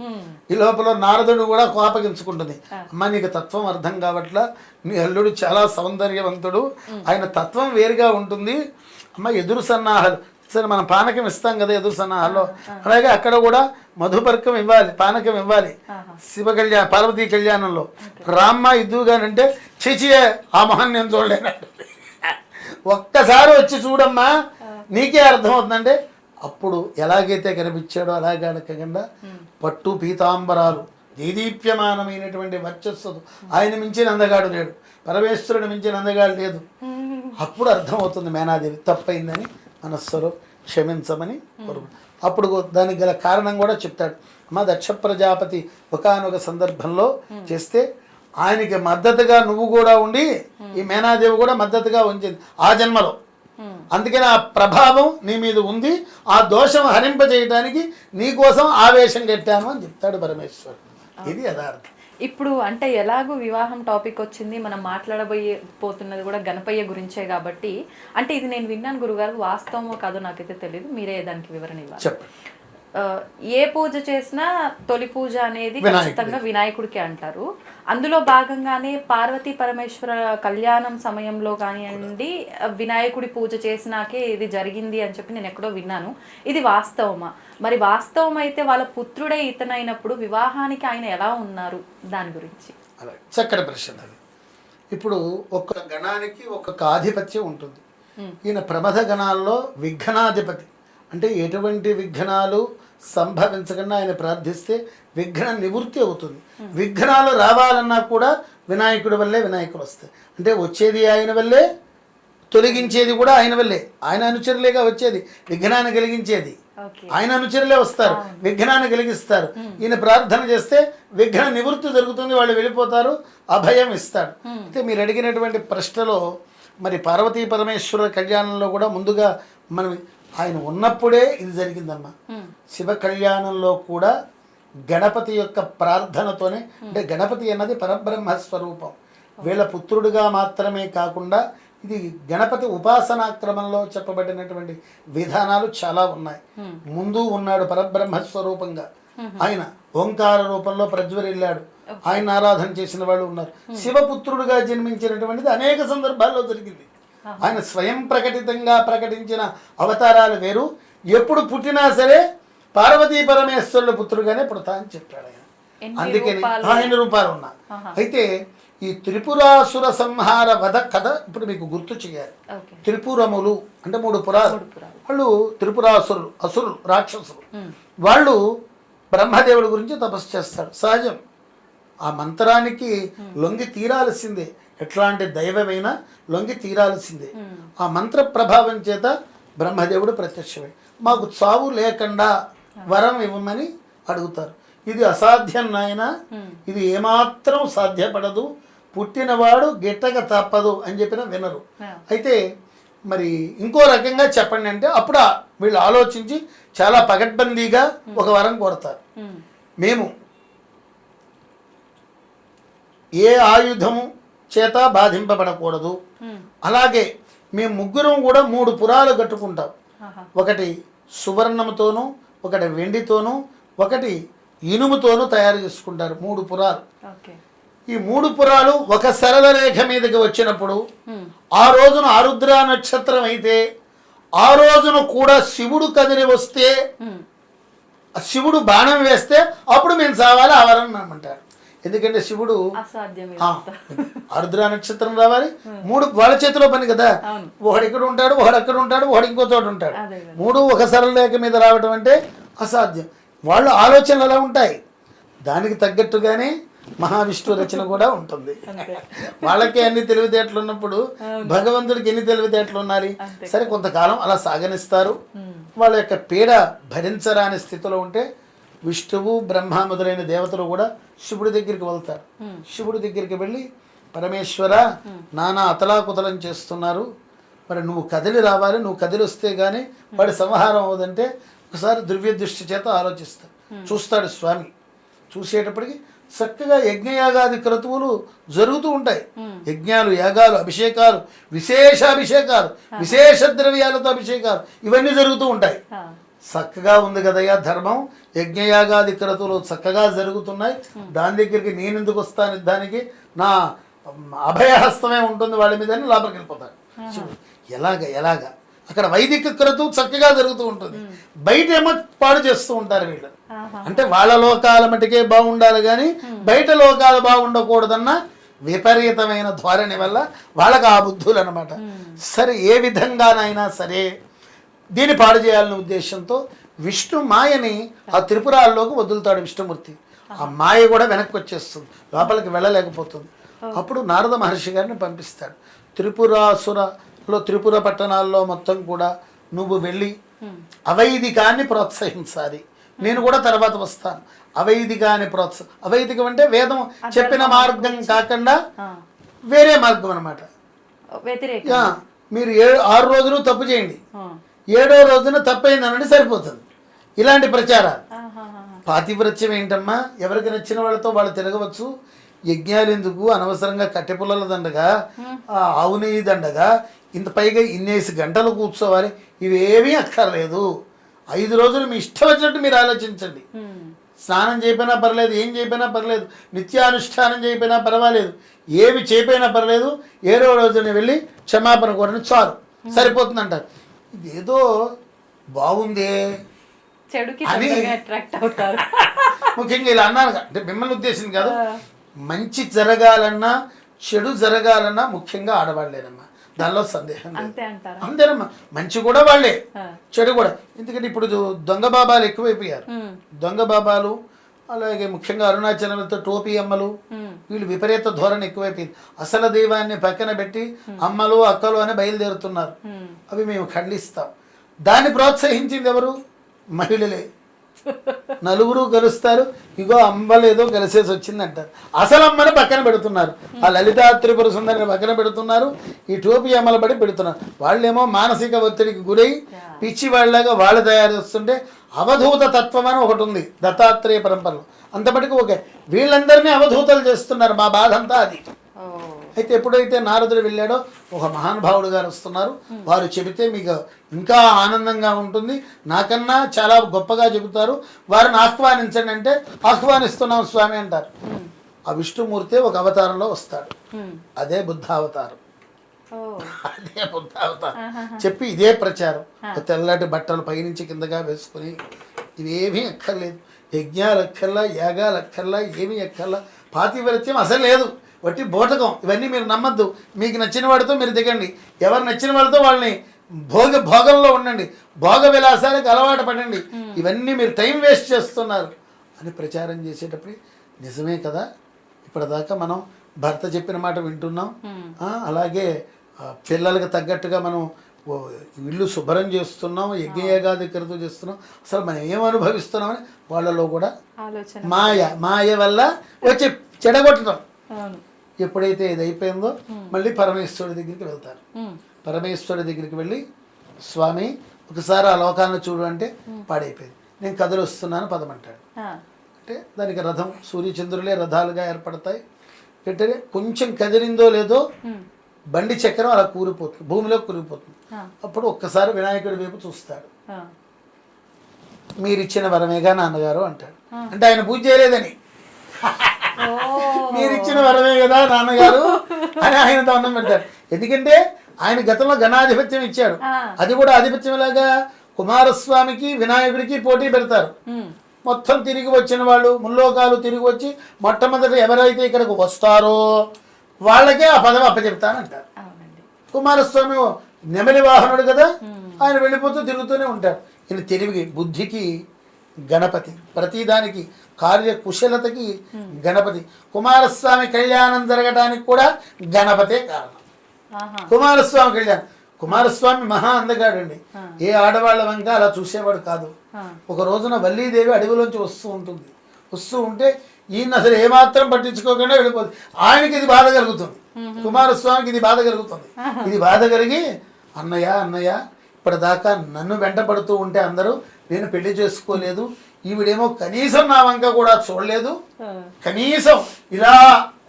ఈ లోపల నారదుడు కూడా కోపగించుకుంటుంది, అమ్మ నీకు తత్వం అర్థం కావట్లా, నీ అల్లుడు చాలా సౌందర్యవంతుడు, ఆయన తత్వం వేరుగా ఉంటుంది అమ్మ. ఎదురు సన్నాహాలు సరే మనం పానకం ఇస్తాం కదా ఎదురు సన్నాహాల్లో, అలాగే అక్కడ కూడా మధుపర్కం ఇవ్వాలి, పానకం ఇవ్వాలి. శివ కళ్యాణ పార్వతీ కళ్యాణంలో రామ్మ ఇద్దుగానంటే చిచియే ఆ మొహన్ నేను చూడలేనంటే, ఒక్కసారి వచ్చి చూడమ్మా నీకే అర్థమవుతుందంటే అప్పుడు ఎలాగైతే కనిపించాడో అలాగే అనకుండా పట్టు పీతాంబరాలు దేదీప్యమానమైనటువంటి వర్చస్సు, ఆయన మించిన అందగాడు లేడు, పరమేశ్వరుడు మించిన అందగాడు లేదు. అప్పుడు అర్థమవుతుంది మేనాదేవి తప్పైందని మనస్సులో క్షమించమని కోరుకు. అప్పుడు దానికి గల కారణం కూడా చెప్తాడు. అమ్మ దక్ష ప్రజాపతి ఒకానొక సందర్భంలో చేస్తే ఆయనకి మద్దతుగా నువ్వు కూడా ఉండి ఈ మేనాదేవి కూడా మద్దతుగా ఉంచింది ఆ జన్మలో. అందుకని ఆ ప్రభావం నీ మీద ఉంది, ఆ దోషం హరింపజేయడానికి నీకోసం ఆవేశం కట్టాను అని చెప్తాడు పరమేశ్వరుడు. ఇది యథార్థం. ఇప్పుడు అంటే ఎలాగో వివాహం టాపిక్ వచ్చింది, మనం మాట్లాడబోతున్నది కూడా గణపయ్య గురించే కాబట్టి, అంటే ఇది నేను విన్నాను గురుగారు, వాస్తవమో కాదో నాకైతే తెలియదు, మీరే దానికి వివరణ ఇవ్వాలి. చెప్పండి. ఏ పూజ చేసినా తొలి పూజ అనేది ఖచ్చితంగా వినాయకుడికి అంటారు. అందులో భాగంగానే పార్వతీ పరమేశ్వర కళ్యాణం సమయంలో కానివ్వండి వినాయకుడి పూజ చేసినాకే ఇది జరిగింది అని చెప్పి నేను ఎక్కడో విన్నాను. ఇది వాస్తవమా? మరి వాస్తవం అయితే వాళ్ళ పుత్రుడే ఇతనైనప్పుడు వివాహానికి ఆయన ఎలా ఉన్నారు, దాని గురించి. అలాగే చక్కటి ప్రశ్న అది. ఇప్పుడు ఒక్క గణానికి ఒక్కొక్క ఆధిపత్యం ఉంటుంది. ఈయన ప్రమథ గణాల్లో విఘ్నాధిపతి, అంటే ఎటువంటి విఘ్నాలు సంభవించకుండా ఆయన ప్రార్థిస్తే విఘ్న నివృత్తి అవుతుంది. విఘ్నాలు రావాలన్నా కూడా వినాయకుడి వల్లే వినాయకుడు వస్తాయి. అంటే వచ్చేది ఆయన వల్లే, తొలగించేది కూడా ఆయన వల్లే. ఆయన అనుచరులేగా వచ్చేది, విఘ్నాన్ని కలిగించేది ఆయన అనుచరులే వస్తారు, విఘ్నాన్ని కలిగిస్తారు. ఈయన ప్రార్థన చేస్తే విఘ్న నివృత్తి జరుగుతుంది, వాళ్ళు వెళ్ళిపోతారు, అభయం ఇస్తాడు. అయితే మీరు అడిగినటువంటి ప్రశ్నలో మరి పార్వతీ పరమేశ్వర కళ్యాణంలో కూడా ముందుగా మనం ఆయన ఉన్నప్పుడే ఇది జరిగిందమ్మా. శివ కళ్యాణంలో కూడా గణపతి యొక్క ప్రార్థనతోనే, అంటే గణపతి అన్నది పరబ్రహ్మ స్వరూపం, వీళ్ళ పుత్రుడిగా మాత్రమే కాకుండా ఇది గణపతి ఉపాసనా క్రమంలో చెప్పబడినటువంటి విధానాలు చాలా ఉన్నాయి. ముందు ఉన్నాడు పరబ్రహ్మ స్వరూపంగా, ఆయన ఓంకార రూపంలో ప్రజ్వరిల్లాడు, ఆయన ఆరాధన చేసిన వాళ్ళు ఉన్నారు. శివపుత్రుడుగా జన్మించినటువంటిది అనేక సందర్భాల్లో జరిగింది. ఆయన స్వయం ప్రకటితంగా ప్రకటించిన అవతారాలు వేరు. ఎప్పుడు పుట్టినా సరే పార్వతీ పరమేశ్వరుల పుత్రుడుగానే పుడతా అని చెప్పాడు ఆయన. అందుకని ఆయన రూపాలు ఉన్నా. అయితే ఈ త్రిపురాసుర సంహార వధ కథ ఇప్పుడు మీకు గుర్తు చేయాలి. త్రిపురములు అంటే 3 పురాలు. వాళ్ళు త్రిపురాసురులు, అసురులు, రాక్షసులు. వాళ్ళు బ్రహ్మదేవుడి గురించి తపస్సు చేస్తాడు. సహజం, ఆ మంత్రానికి లొంగి తీరాల్సిందే, ఎట్లాంటి దైవమైనా లొంగి తీరాల్సిందే. ఆ మంత్ర ప్రభావం చేత బ్రహ్మదేవుడు ప్రత్యక్షమై మాకు చావు లేకుండా వరం ఇవ్వమని అడుగుతారు. ఇది అసాధ్యం నాయన, ఇది ఏమాత్రం సాధ్యపడదు, పుట్టినవాడు గిట్టక తప్పదు అని చెప్పినా వినరు. అయితే మరి ఇంకో రకంగా చెప్పండి అంటే అప్పుడు వీళ్ళు ఆలోచించి చాలా పగడ్బందీగా ఒక వరం కోరతారు. మేము ఏ ఆయుధము చేత బాధింపబడకూడదు, అలాగే మేము ముగ్గురం కూడా 3 పురాలు కట్టుకుంటాం. ఒకటి సువర్ణముతోనూ, ఒకటి వెండితోనూ, ఒకటి ఇనుముతోనూ తయారు చేసుకుంటారు. 3 పురాలు. ఈ 3 పురాలు ఒక సరళ రేఖ మీదకి వచ్చినప్పుడు ఆ రోజున ఆరుద్ర నక్షత్రం అయితే ఆ రోజున కూడా శివుడు కదిలి వస్తే, శివుడు బాణం వేస్తే అప్పుడు మేము చావాలి ఆ వరం అంటారు. ఎందుకంటే శివుడు అసాధ్యం ఆరుద్ర నక్షత్రం రావాలి, 3 వాళ్ళ చేతిలో పని కదా. ఒకడు ఇక్కడ ఉంటాడు, ఒకడు అక్కడ ఉంటాడు, ఒకడు ఇంకో చోట ఉంటాడు. 3 ఒక సరళరేఖ మీద రావడం అంటే అసాధ్యం. వాళ్ళ ఆలోచనలు అలా ఉంటాయి. దానికి తగ్గట్టుగానే మహావిష్ణు రచన కూడా ఉంటుంది. వాళ్ళకి అన్ని తెలివితేటలు ఉన్నప్పుడు భగవంతుడికి ఎన్ని తెలివితేటలు ఉండాలి. సరే, కొంతకాలం అలా సాగనిస్తారు. వాళ్ళ యొక్క పీడ భరించరాని స్థితిలో ఉంటే విష్ణువు బ్రహ్మ మొదలైన దేవతలు కూడా శివుడి దగ్గరికి వెళ్తారు. శివుడి దగ్గరికి వెళ్ళి, పరమేశ్వర, నానా అతలాకుతలం చేస్తున్నారు, మరి నువ్వు కదిలి రావాలి, నువ్వు కదిలి వస్తే గానీ వాడి సంహారం అవదంటే ఒకసారి దివ్య దృష్టి చేత ఆలోచిస్తాడు. చూస్తాడు స్వామి. చూసేటప్పటికి చక్కగా యజ్ఞయాగాది క్రతువులు జరుగుతూ ఉంటాయి. యజ్ఞాలు, యాగాలు, అభిషేకాలు, విశేషాభిషేకాలు, విశేష ద్రవ్యాలతో అభిషేకాలు, ఇవన్నీ జరుగుతూ ఉంటాయి. చక్కగా ఉంది కదయ్యా ధర్మం, యజ్ఞయాగాది క్రతువులు చక్కగా జరుగుతున్నాయి, దాని దగ్గరికి నేను ఎందుకు వస్తాను, దానికి నా అభయహస్తమే ఉంటుంది వాళ్ళ మీద అని లోపలికి వెళ్ళిపోతాడు. ఎలాగా అక్కడ వైదిక క్రతువు చక్కగా జరుగుతూ ఉంటుంది, బయట ఏమో పాడు చేస్తూ ఉంటారు వీళ్ళు. అంటే వాళ్ళ లోకాల మటుకే బాగుండాలి కానీ బయట లోకాలు బాగుండకూడదన్న విపరీతమైన ధోరణి వల్ల వాళ్ళకి ఆ బుద్ధులు అనమాట. సరే, ఏ విధంగానైనా సరే దీన్ని పాడు చేయాలనే ఉద్దేశంతో విష్ణు మాయని ఆ త్రిపురాల్లోకి వదులుతాడు విష్ణుమూర్తి. ఆ మాయ కూడా వెనక్కి వచ్చేస్తుంది, లోపలికి వెళ్ళలేకపోతుంది. అప్పుడు నారద మహర్షి గారిని పంపిస్తాడు. త్రిపుర పట్టణాల్లో మొత్తం కూడా నువ్వు వెళ్ళి అవైదికాన్ని ప్రోత్సహించాలి, నేను కూడా తర్వాత వస్తాను. అవైదికాన్ని అవైదికం అంటే వేదం చెప్పిన మార్గం కాకుండా వేరే మార్గం అనమాట. మీరు 6 రోజులు తప్పు చేయండి, 7వ రోజున తప్పైందనండి సరిపోతుంది. ఇలాంటి ప్రచారాలు. పాతివ్రత్యం ఏంటమ్మా, ఎవరికి నచ్చిన వాళ్ళతో వాళ్ళు తిరగవచ్చు. యజ్ఞాలు ఎందుకు, అనవసరంగా కట్టెపుల్లల దండగా, ఆవు నెయ్యి దండగా, ఇంత పైగా ఇన్నేసి గంటలు కూర్చోవాలి, ఇవేమీ అక్కర్లేదు. 5 రోజులు మీ ఇష్టం వచ్చినట్టు మీరు ఆలోచించండి. స్నానం చేయకపోయినా పర్లేదు, ఏం చేయకపోయినా పర్లేదు, నిత్యానుష్ఠానం చేయకపోయినా పర్వాలేదు, ఏమి చేయకపోయినా పర్లేదు, 7వ రోజున వెళ్ళి క్షమాపణ కోరని చాలు, సరిపోతుంది అంటారు. ఇదేదో బాగుందే అని ముఖ్యంగా ఇలా అన్నాను. అంటే మిమ్మల్ని ఉద్దేశం కాదు, మంచి జరగాలన్నా చెడు జరగాలన్నా ముఖ్యంగా ఆడవాళ్ళేనమ్మా, దానిలో సందేహం అంతేనమ్మా. మంచి కూడా వాళ్ళే, చెడు కూడా. ఎందుకంటే ఇప్పుడు దొంగ బాబాలు ఎక్కువైపోయారు. దొంగ బాబాలు, అలాగే ముఖ్యంగా అరుణాచలంతో టోపీ అమ్మలు, వీళ్ళు విపరీత ధోరణి ఎక్కువైపోయింది. అసలు దైవాన్ని పక్కన పెట్టి అమ్మలు అక్కలు అని బయలుదేరుతున్నారు. అవి మేము ఖండిస్తాం. దాన్ని ప్రోత్సహించింది ఎవరు? మహిళలే. నలుగురు కలుస్తారు, ఇగో అమ్మలేదో కలిసేసి వచ్చిందంటారు. అసలు అమ్మని పక్కన పెడుతున్నారు, ఆ లలితా త్రిపుర సుందరిని పక్కన పెడుతున్నారు, ఈ టోపీ అమ్మల పడి పెడుతున్నారు. వాళ్ళేమో మానసిక ఒత్తిడికి గురై పిచ్చి వాళ్ళగా వాళ్ళు తయారు చేస్తుంటే అవధూత తత్వం అని ఒకటి ఉంది దత్తాత్రేయ పరంపరలో. అంతపటికి ఓకే, వీళ్ళందరినీ అవధూతలు చేస్తున్నారు. మా బాధ అంతా అది. అయితే ఎప్పుడైతే నారదుడు వెళ్ళాడో ఒక మహానుభావుడు గారు వస్తున్నారు, వారు చెబితే మీకు ఇంకా ఆనందంగా ఉంటుంది, నాకన్నా చాలా గొప్పగా చెబుతారు, వారిని ఆహ్వానించండి అంటే ఆహ్వానిస్తున్నాం స్వామి అంటారు. ఆ విష్ణుమూర్తి ఒక అవతారంలో వస్తాడు, అదే బుద్ధావతారం. అదే బుద్ధావతారం చెప్పి ఇదే ప్రచారం. తెల్లటి బట్టలు పైనుంచి కిందగా వేసుకుని, ఇవేమీ ఎక్కర్లేదు, యజ్ఞాలు ఎక్కర్లా, యాగాలు ఎక్కర్లా, ఏమీ ఎక్కర్లా, పాతివ్రత్యం అసలు లేదు, వట్టి బోటకం. ఇవన్నీ మీరు నమ్మద్దు. మీకు నచ్చిన వాడితో మీరు దిగండి, ఎవరు నచ్చిన వాళ్ళతో వాళ్ళని భోగంలో ఉండండి, భోగ విలాసాలకు అలవాటు పడండి, ఇవన్నీ మీరు టైం వేస్ట్ చేస్తున్నారు అని ప్రచారం చేసేటప్పుడు నిజమే కదా. ఇప్పటిదాకా మనం భర్త చెప్పిన మాట వింటున్నాం, అలాగే పిల్లలకు తగ్గట్టుగా మనం ఇల్లు శుభ్రం చేస్తున్నాం, యజ్ఞయాగాది క్రతువు చేస్తున్నాం, అసలు మనం ఏం అనుభవిస్తున్నామని వాళ్ళలో కూడా మాయ వల్ల వచ్చి చెడగొట్టడం. ఎప్పుడైతే ఇది అయిపోయిందో మళ్ళీ పరమేశ్వరుడి దగ్గరికి వెళ్తారు. పరమేశ్వరుడి దగ్గరికి వెళ్ళి, స్వామి ఒకసారి ఆ లోకాన్ని చూడు అంటే పాడైపోయింది, నేను కథలు వస్తున్నాను పదమంటాడు. అంటే దానికి రథం, సూర్యచంద్రులే రథాలుగా ఏర్పడతాయి. అంటే కొంచెం కదిలిందో లేదో బండి చక్రం అలా కూలిపోతుంది, భూమిలో కూలిపోతుంది. అప్పుడు ఒక్కసారి వినాయకుడి వైపు చూస్తాడు. మీరిచ్చిన వరమేగా నాన్నగారు అంటాడు. అంటే ఆయన పూజ చేయలేదని, మీరిచ్చిన వరమే కదా నాన్నగారు అని ఆయన దండం పెడతాడు. ఎందుకంటే ఆయన గతంలో గణాధిపత్యం ఇచ్చాడు, అది కూడా ఆధిపత్యం లాగా కుమారస్వామికి వినాయకుడికి పోటీ పెడతారు. మొత్తం తిరిగి వచ్చిన వాళ్ళు ముల్లోకాలు తిరిగి వచ్చి మొట్టమొదటి ఎవరైతే ఇక్కడికి వస్తారో వాళ్ళకే ఆ పదవి అప్పచెప్తానంటారు. అవునండి. కుమారస్వామి నెమలి వాహనుడు కదా, ఆయన వెళ్ళిపోతూ తిరుగుతూనే ఉంటాడు. ఈయన తెలివికి బుద్ధికి గణపతి, ప్రతిదానికి కార్యకుశలతకి గణపతి. కుమారస్వామి కళ్యాణం జరగడానికి కూడా గణపతే కారణం. కుమారస్వామి కళ్యాణం, కుమారస్వామి మహా అందగాడండి. ఏ ఆడవాళ్ళ వంక అలా చూసేవాడు కాదు. ఒక రోజున వల్లీదేవి అడవిలోంచి వస్తూ ఉంటే ఈయన అసలు ఏమాత్రం పట్టించుకోకుండా వెళ్ళిపోతుంది. ఆయనకి ఇది బాధ కలుగుతుంది, కుమారస్వామికి ఇది బాధ కలుగుతుంది. ఇది బాధ కలిగి అన్నయ్య ఇప్పటిదాకా నన్ను వెంటపడుతూ ఉంటే అందరూ నేను పెళ్లి చేసుకోలేదు, ఈవిడేమో కనీసం నా వంక కూడా చూడలేదు, కనీసం ఇలా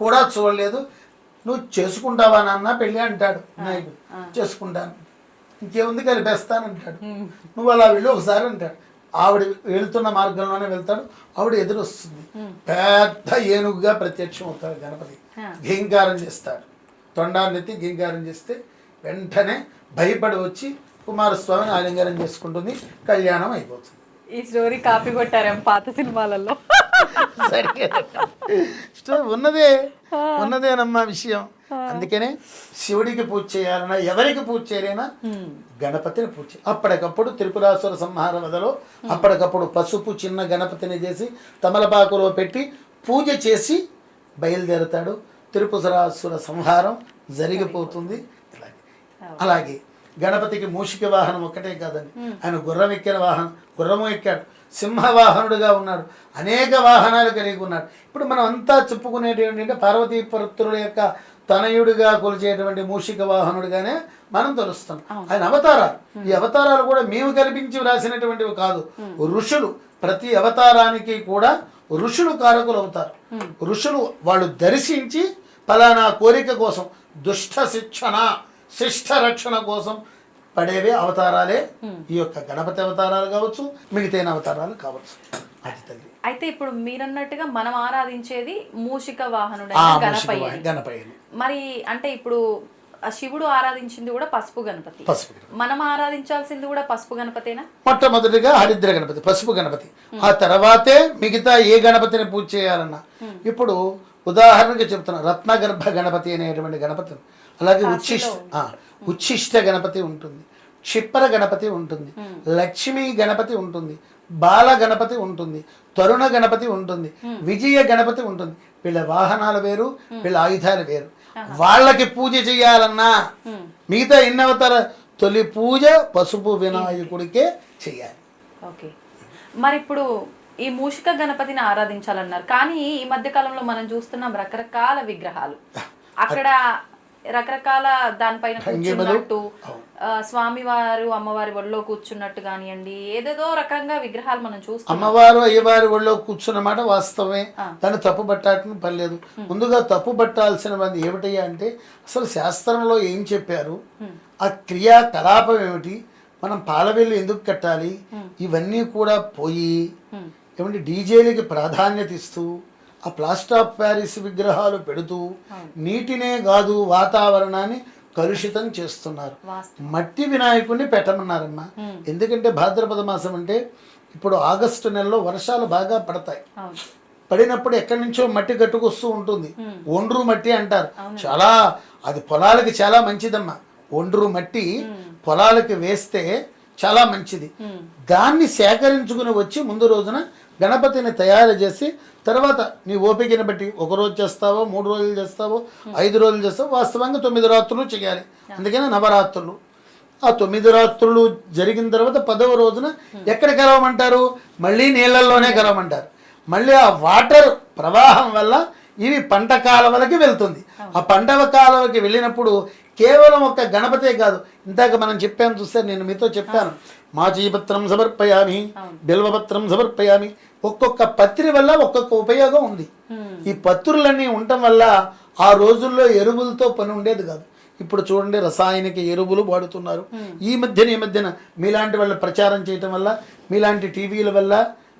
కూడా చూడలేదు, నువ్వు చేసుకుంటావా నాన్న పెళ్ళి అంటాడు నాయుడు. చేసుకుంటాను, ఇంకేముంది కలిపేస్తానంటాడు. నువ్వు అలా వెళ్ళి ఒకసారి అంటాడు. ఆవిడ వెళ్తున్న మార్గంలోనే వెళ్తాడు, ఆవిడ ఎదురొస్తుంది. పెద్ద ఏనుగుగా ప్రత్యక్షం అవుతాడు గణపతి. ఘీంకారం చేస్తాడు, తొండాన్నెత్తి ఘీంకారం చేస్తే వెంటనే భయపడి వచ్చి కుమారస్వామిని ఆలింగనం చేసుకుంటుంది, కళ్యాణం అయిపోతుంది. ఈ స్టోరీ కాపీ కొట్టారేం పాత సినిమాలలో? ఉన్నదేనమ్మా విషయం. అందుకనే శివుడికి పూజ చేయాలన్నా ఎవరికి పూజ చేయాలన్నా గణపతిని పూజ చేయాలి. అప్పటికప్పుడు త్రిపురాసుర సంహార వదలో అప్పటికప్పుడు పసుపు చిన్న గణపతిని చేసి తమలపాకులో పెట్టి పూజ చేసి బయలుదేరుతాడు. త్రిపురాసుర సంహారం జరిగిపోతుంది. అలాగే గణపతికి మూషిక వాహనం ఒక్కటే కాదండి, ఆయన గుర్రం ఎక్కిన వాహనం, గుర్రము ఎక్కాడు, సింహవాహనుడిగా ఉన్నాడు, అనేక వాహనాలు కలిగి ఉన్నాడు. ఇప్పుడు మనం అంతా చెప్పుకునేటువంటి పార్వతీ పుత్రుల యొక్క తనయుడిగా కొలిచేటువంటి మూషిక వాహనుడిగానే మనం తెలుస్తాం. ఆయన అవతారాలు, ఈ అవతారాలు కూడా మేము కల్పించి వ్రాసినటువంటివి కాదు. ఋషులు ప్రతి అవతారానికి కూడా ఋషులు కారకులు అవుతారు. ఋషులు వాళ్ళు దర్శించి ఫలానా కోరిక కోసం దుష్ట శిక్షణ శిష్ట రక్షణ కోసం పడేవే అవతారాలే ఈ యొక్క గణపతి అవతారాలు కావచ్చు, మిగతా అవతారాలు కావచ్చు. అది తల్లి. అయితే ఇప్పుడు మీరన్నట్టుగా మనం ఆరాధించేది మూషిక వాహనుడైన గణపయ్య. మరి అంటే ఇప్పుడు శివుడు ఆరాధించింది కూడా పసుపు గణపతి, మనం ఆరాధించాల్సింది కూడా పసుపు గణపతేనా? మొట్టమొదటిగా హరిద్ర గణపతి, పసుపు గణపతి. ఆ తర్వాతే మిగతా ఏ గణపతిని పూజ చేయాలన్నా. ఇప్పుడు ఉదాహరణకి చెప్తున్నా, రత్నగర్భ గణపతి అనేటువంటి గణపతి, అలాగే ఉచ్ఛిష్ట గణపతి ఉంటుంది, క్షిప్ర గణపతి ఉంటుంది, లక్ష్మీ గణపతి ఉంటుంది, బాల గణపతి ఉంటుంది, తరుణ గణపతి ఉంటుంది, విజయ గణపతి ఉంటుంది. వీళ్ళ వాహనాలు వేరు, వీళ్ళ ఆయుధాలు వేరు. వాళ్ళకి పూజ చేయాలన్నా మిగతా ఎన్ని అవతార తొలి పూజ పసుపు వినాయకుడికే చేయాలి. ఓకే, మరి ఇప్పుడు ఈ మూషిక గణపతిని ఆరాధించాలన్నారు, కానీ ఈ మధ్య కాలంలో మనం చూస్తున్నాం రకరకాల విగ్రహాలు, అక్కడ రకరకాల దానిపైన కూర్చున్నట్టు, స్వామివారు అమ్మవారి ఒళ్ళో కూర్చున్నట్టు కానివ్వండి, ఏదేదో రకంగా విగ్రహాలు మనం చూస్తాం. అమ్మవారు అయ్యవారి ఒళ్ళో కూర్చున్నమాట వాస్తవమే, దాన్ని తప్పు పట్టాల్సిన పని లేదు. ముందుగా తప్పు పట్టాల్సిన మంది ఏమిటయ్యా అంటే, అసలు శాస్త్రంలో ఏం చెప్పారు, ఆ క్రియాకలాపం ఏమిటి, మనం పాలవేళ్ళు ఎందుకు కట్టాలి, ఇవన్నీ కూడా పోయి ఏమంటే డీజేలకి ప్రాధాన్యత ఇస్తూ ఆ ప్లాస్టర్ ఆఫ్ ప్యారిస్ విగ్రహాలు పెడుతూ నీటినే కాదు వాతావరణాన్ని కలుషితం చేస్తున్నారు. మట్టి వినాయకుడిని పెట్టమన్నారమ్మా. ఎందుకంటే భాద్రపద మాసం అంటే ఇప్పుడు ఆగస్టు నెలలో వర్షాలు బాగా పడతాయి. పడినప్పుడు ఎక్కడి నుంచో మట్టి కట్టుకొస్తూ ఉంటుంది, ఒండ్రు మట్టి అంటారు. చాలా అది పొలాలకి చాలా మంచిదమ్మా. ఒండ్రు మట్టి పొలాలకి వేస్తే చాలా మంచిది. దాన్ని సేకరించుకుని వచ్చి ముందు రోజున గణపతిని తయారు చేసి తర్వాత నీ ఓపికని బట్టి 1 రోజు చేస్తావో, 3 రోజులు చేస్తావో, 5 రోజులు చేస్తావో, వాస్తవంగా 9 రాత్రులు చేయాలి. అందుకని నవరాత్రులు. ఆ 9 రాత్రులు జరిగిన తర్వాత 10వ రోజున ఎక్కడ కలవమంటారు, మళ్ళీ నీళ్ళల్లోనే కలవమంటారు. మళ్ళీ ఆ వాటర్ ప్రవాహం వల్ల ఇవి పంట కాలువలకి వెళ్తుంది. ఆ పంట కాలువకి వెళ్ళినప్పుడు కేవలం ఒక గణపతే కాదు, ఇందాక మనం చెప్పాను చూస్తే, నేను మీతో చెప్పాను, మాచీపత్రం సమర్పయామి, బిల్వపత్రం సమర్పయామి. ఒక్కొక్క పత్రి వల్ల ఒక్కొక్క ఉపయోగం ఉంది. ఈ పత్రులన్నీ ఉండటం వల్ల ఆ రోజుల్లో ఎరువులతో పని ఉండేది కాదు. ఇప్పుడు చూడండి రసాయనిక ఎరువులు వాడుతున్నారు. ఈ మధ్యన మీలాంటి వాళ్ళ ప్రచారం చేయటం వల్ల, మీలాంటి టీవీల వల్ల,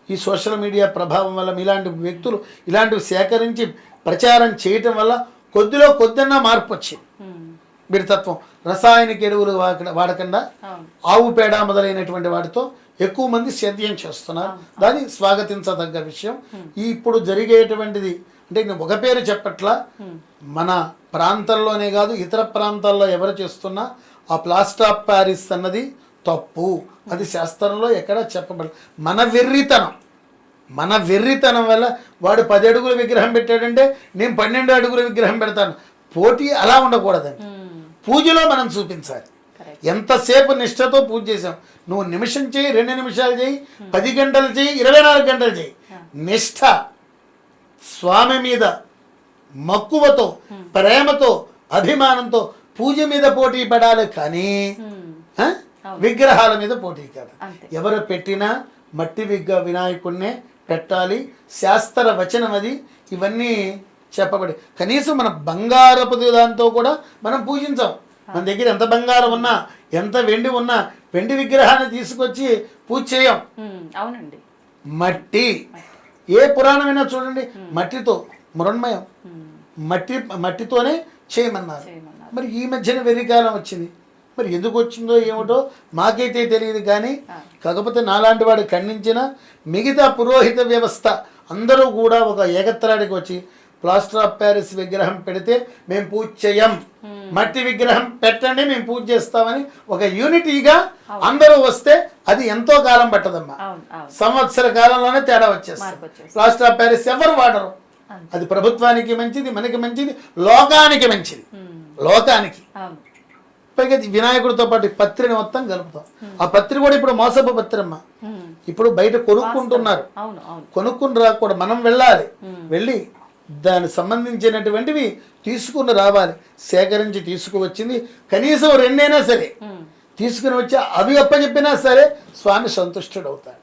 ఈ సోషల్ మీడియా ప్రభావం వల్ల, మీలాంటి వ్యక్తులు ఇలాంటివి సేకరించి ప్రచారం చేయటం వల్ల కొద్దిన్నా మార్పు వచ్చింది. మీరు తత్వం రసాయనిక ఎరువులు వాడకుండా ఆవు పేడ మొదలైనటువంటి వాటితో ఎక్కువ మంది సేద్యం చేస్తున్నారు. దాన్ని స్వాగతించదగ్గ విషయం. ఈ ఇప్పుడు జరిగేటువంటిది అంటే నేను ఒక పేరు చెప్పట్లా, మన ప్రాంతంలోనే కాదు ఇతర ప్రాంతాల్లో ఎవరు చేస్తున్నా ఆ ప్లాస్టర్ ఆఫ్ ప్యారిస్ అన్నది తప్పు. అది శాస్త్రంలో ఎక్కడ చెప్పబడదు. మన వెర్రితనం వల్ల వాడు 10 అడుగుల విగ్రహం పెట్టాడంటే నేను 12 అడుగుల విగ్రహం పెడతాను. పోటీ అలా ఉండకూడదండి. పూజలో మనం చూపించాలి. ఎంతసేపు నిష్ఠతో పూజ చేసాం. నువ్వు నిమిషం చేయి, 2 నిమిషాలు చేయి, 10 గంటలు చేయి, 24 గంటలు చేయి. నిష్ఠ, స్వామి మీద మక్కువతో, ప్రేమతో, అభిమానంతో పూజ మీద పోటీ పడాలి కానీ విగ్రహాల మీద పోటీ కాదు. ఎవరు పెట్టినా మట్టి వినాయకుడినే పెట్టాలి. శాస్త్ర వచనం అది. ఇవన్నీ చెప్పబడి కనీసం మన బంగారపు దాంతో కూడా మనం పూజించాం. మన దగ్గర ఎంత బంగారం ఉన్నా, ఎంత వెండి ఉన్నా, వెండి విగ్రహాన్ని తీసుకొచ్చి పూజ చేయం. అవునండి. మట్టి, ఏ పురాణమైనా చూడండి, మట్టితో మృణ్మయం, మట్టితోనే చేయమన్నారు. మరి ఈ మధ్యన వెర్రికాలం వచ్చింది. మరి ఎందుకు వచ్చిందో ఏమిటో మాకైతే తెలియదు. కానీ కాకపోతే నాలాంటి వాడు ఖండించిన మిగతా పురోహిత వ్యవస్థ అందరూ కూడా ఒక ఏకత్రానికి వచ్చి ప్లాస్టర్ ఆఫ్ ప్యారిస్ విగ్రహం పెడితే మేము పూజ చేయం, మట్టి విగ్రహం పెట్టండి మేము పూజ చేస్తామని ఒక యూనిటీగా అందరూ వస్తే అది ఎంతో కాలం పట్టదమ్మా. సంవత్సర కాలంలోనే తేడా వచ్చేస్తుంది. ప్లాస్టర్ ఆఫ్ ప్యారిస్ ఎవరు వాడరు. అది ప్రభుత్వానికి మంచిది, మనకి మంచిది, లోకానికి మంచిది. లోకానికి పైగా వినాయకుడితో పాటు పత్రిని మొత్తం కలుపుతాం. ఆ పత్రి కూడా ఇప్పుడు మోసపు పత్రమ్మ. ఇప్పుడు బయట కొనుక్కుంటున్నారు. కొనుక్కుని రాకూడదు, మనం వెళ్ళాలి. వెళ్ళి దానికి సంబంధించినటువంటివి తీసుకుని రావాలి. సేకరించి తీసుకువచ్చింది కనీసం 2 అయినా సరే తీసుకుని వచ్చి అవి అప్పచెప్పినా సరే స్వామి సంతుష్టుడు అవుతాడు.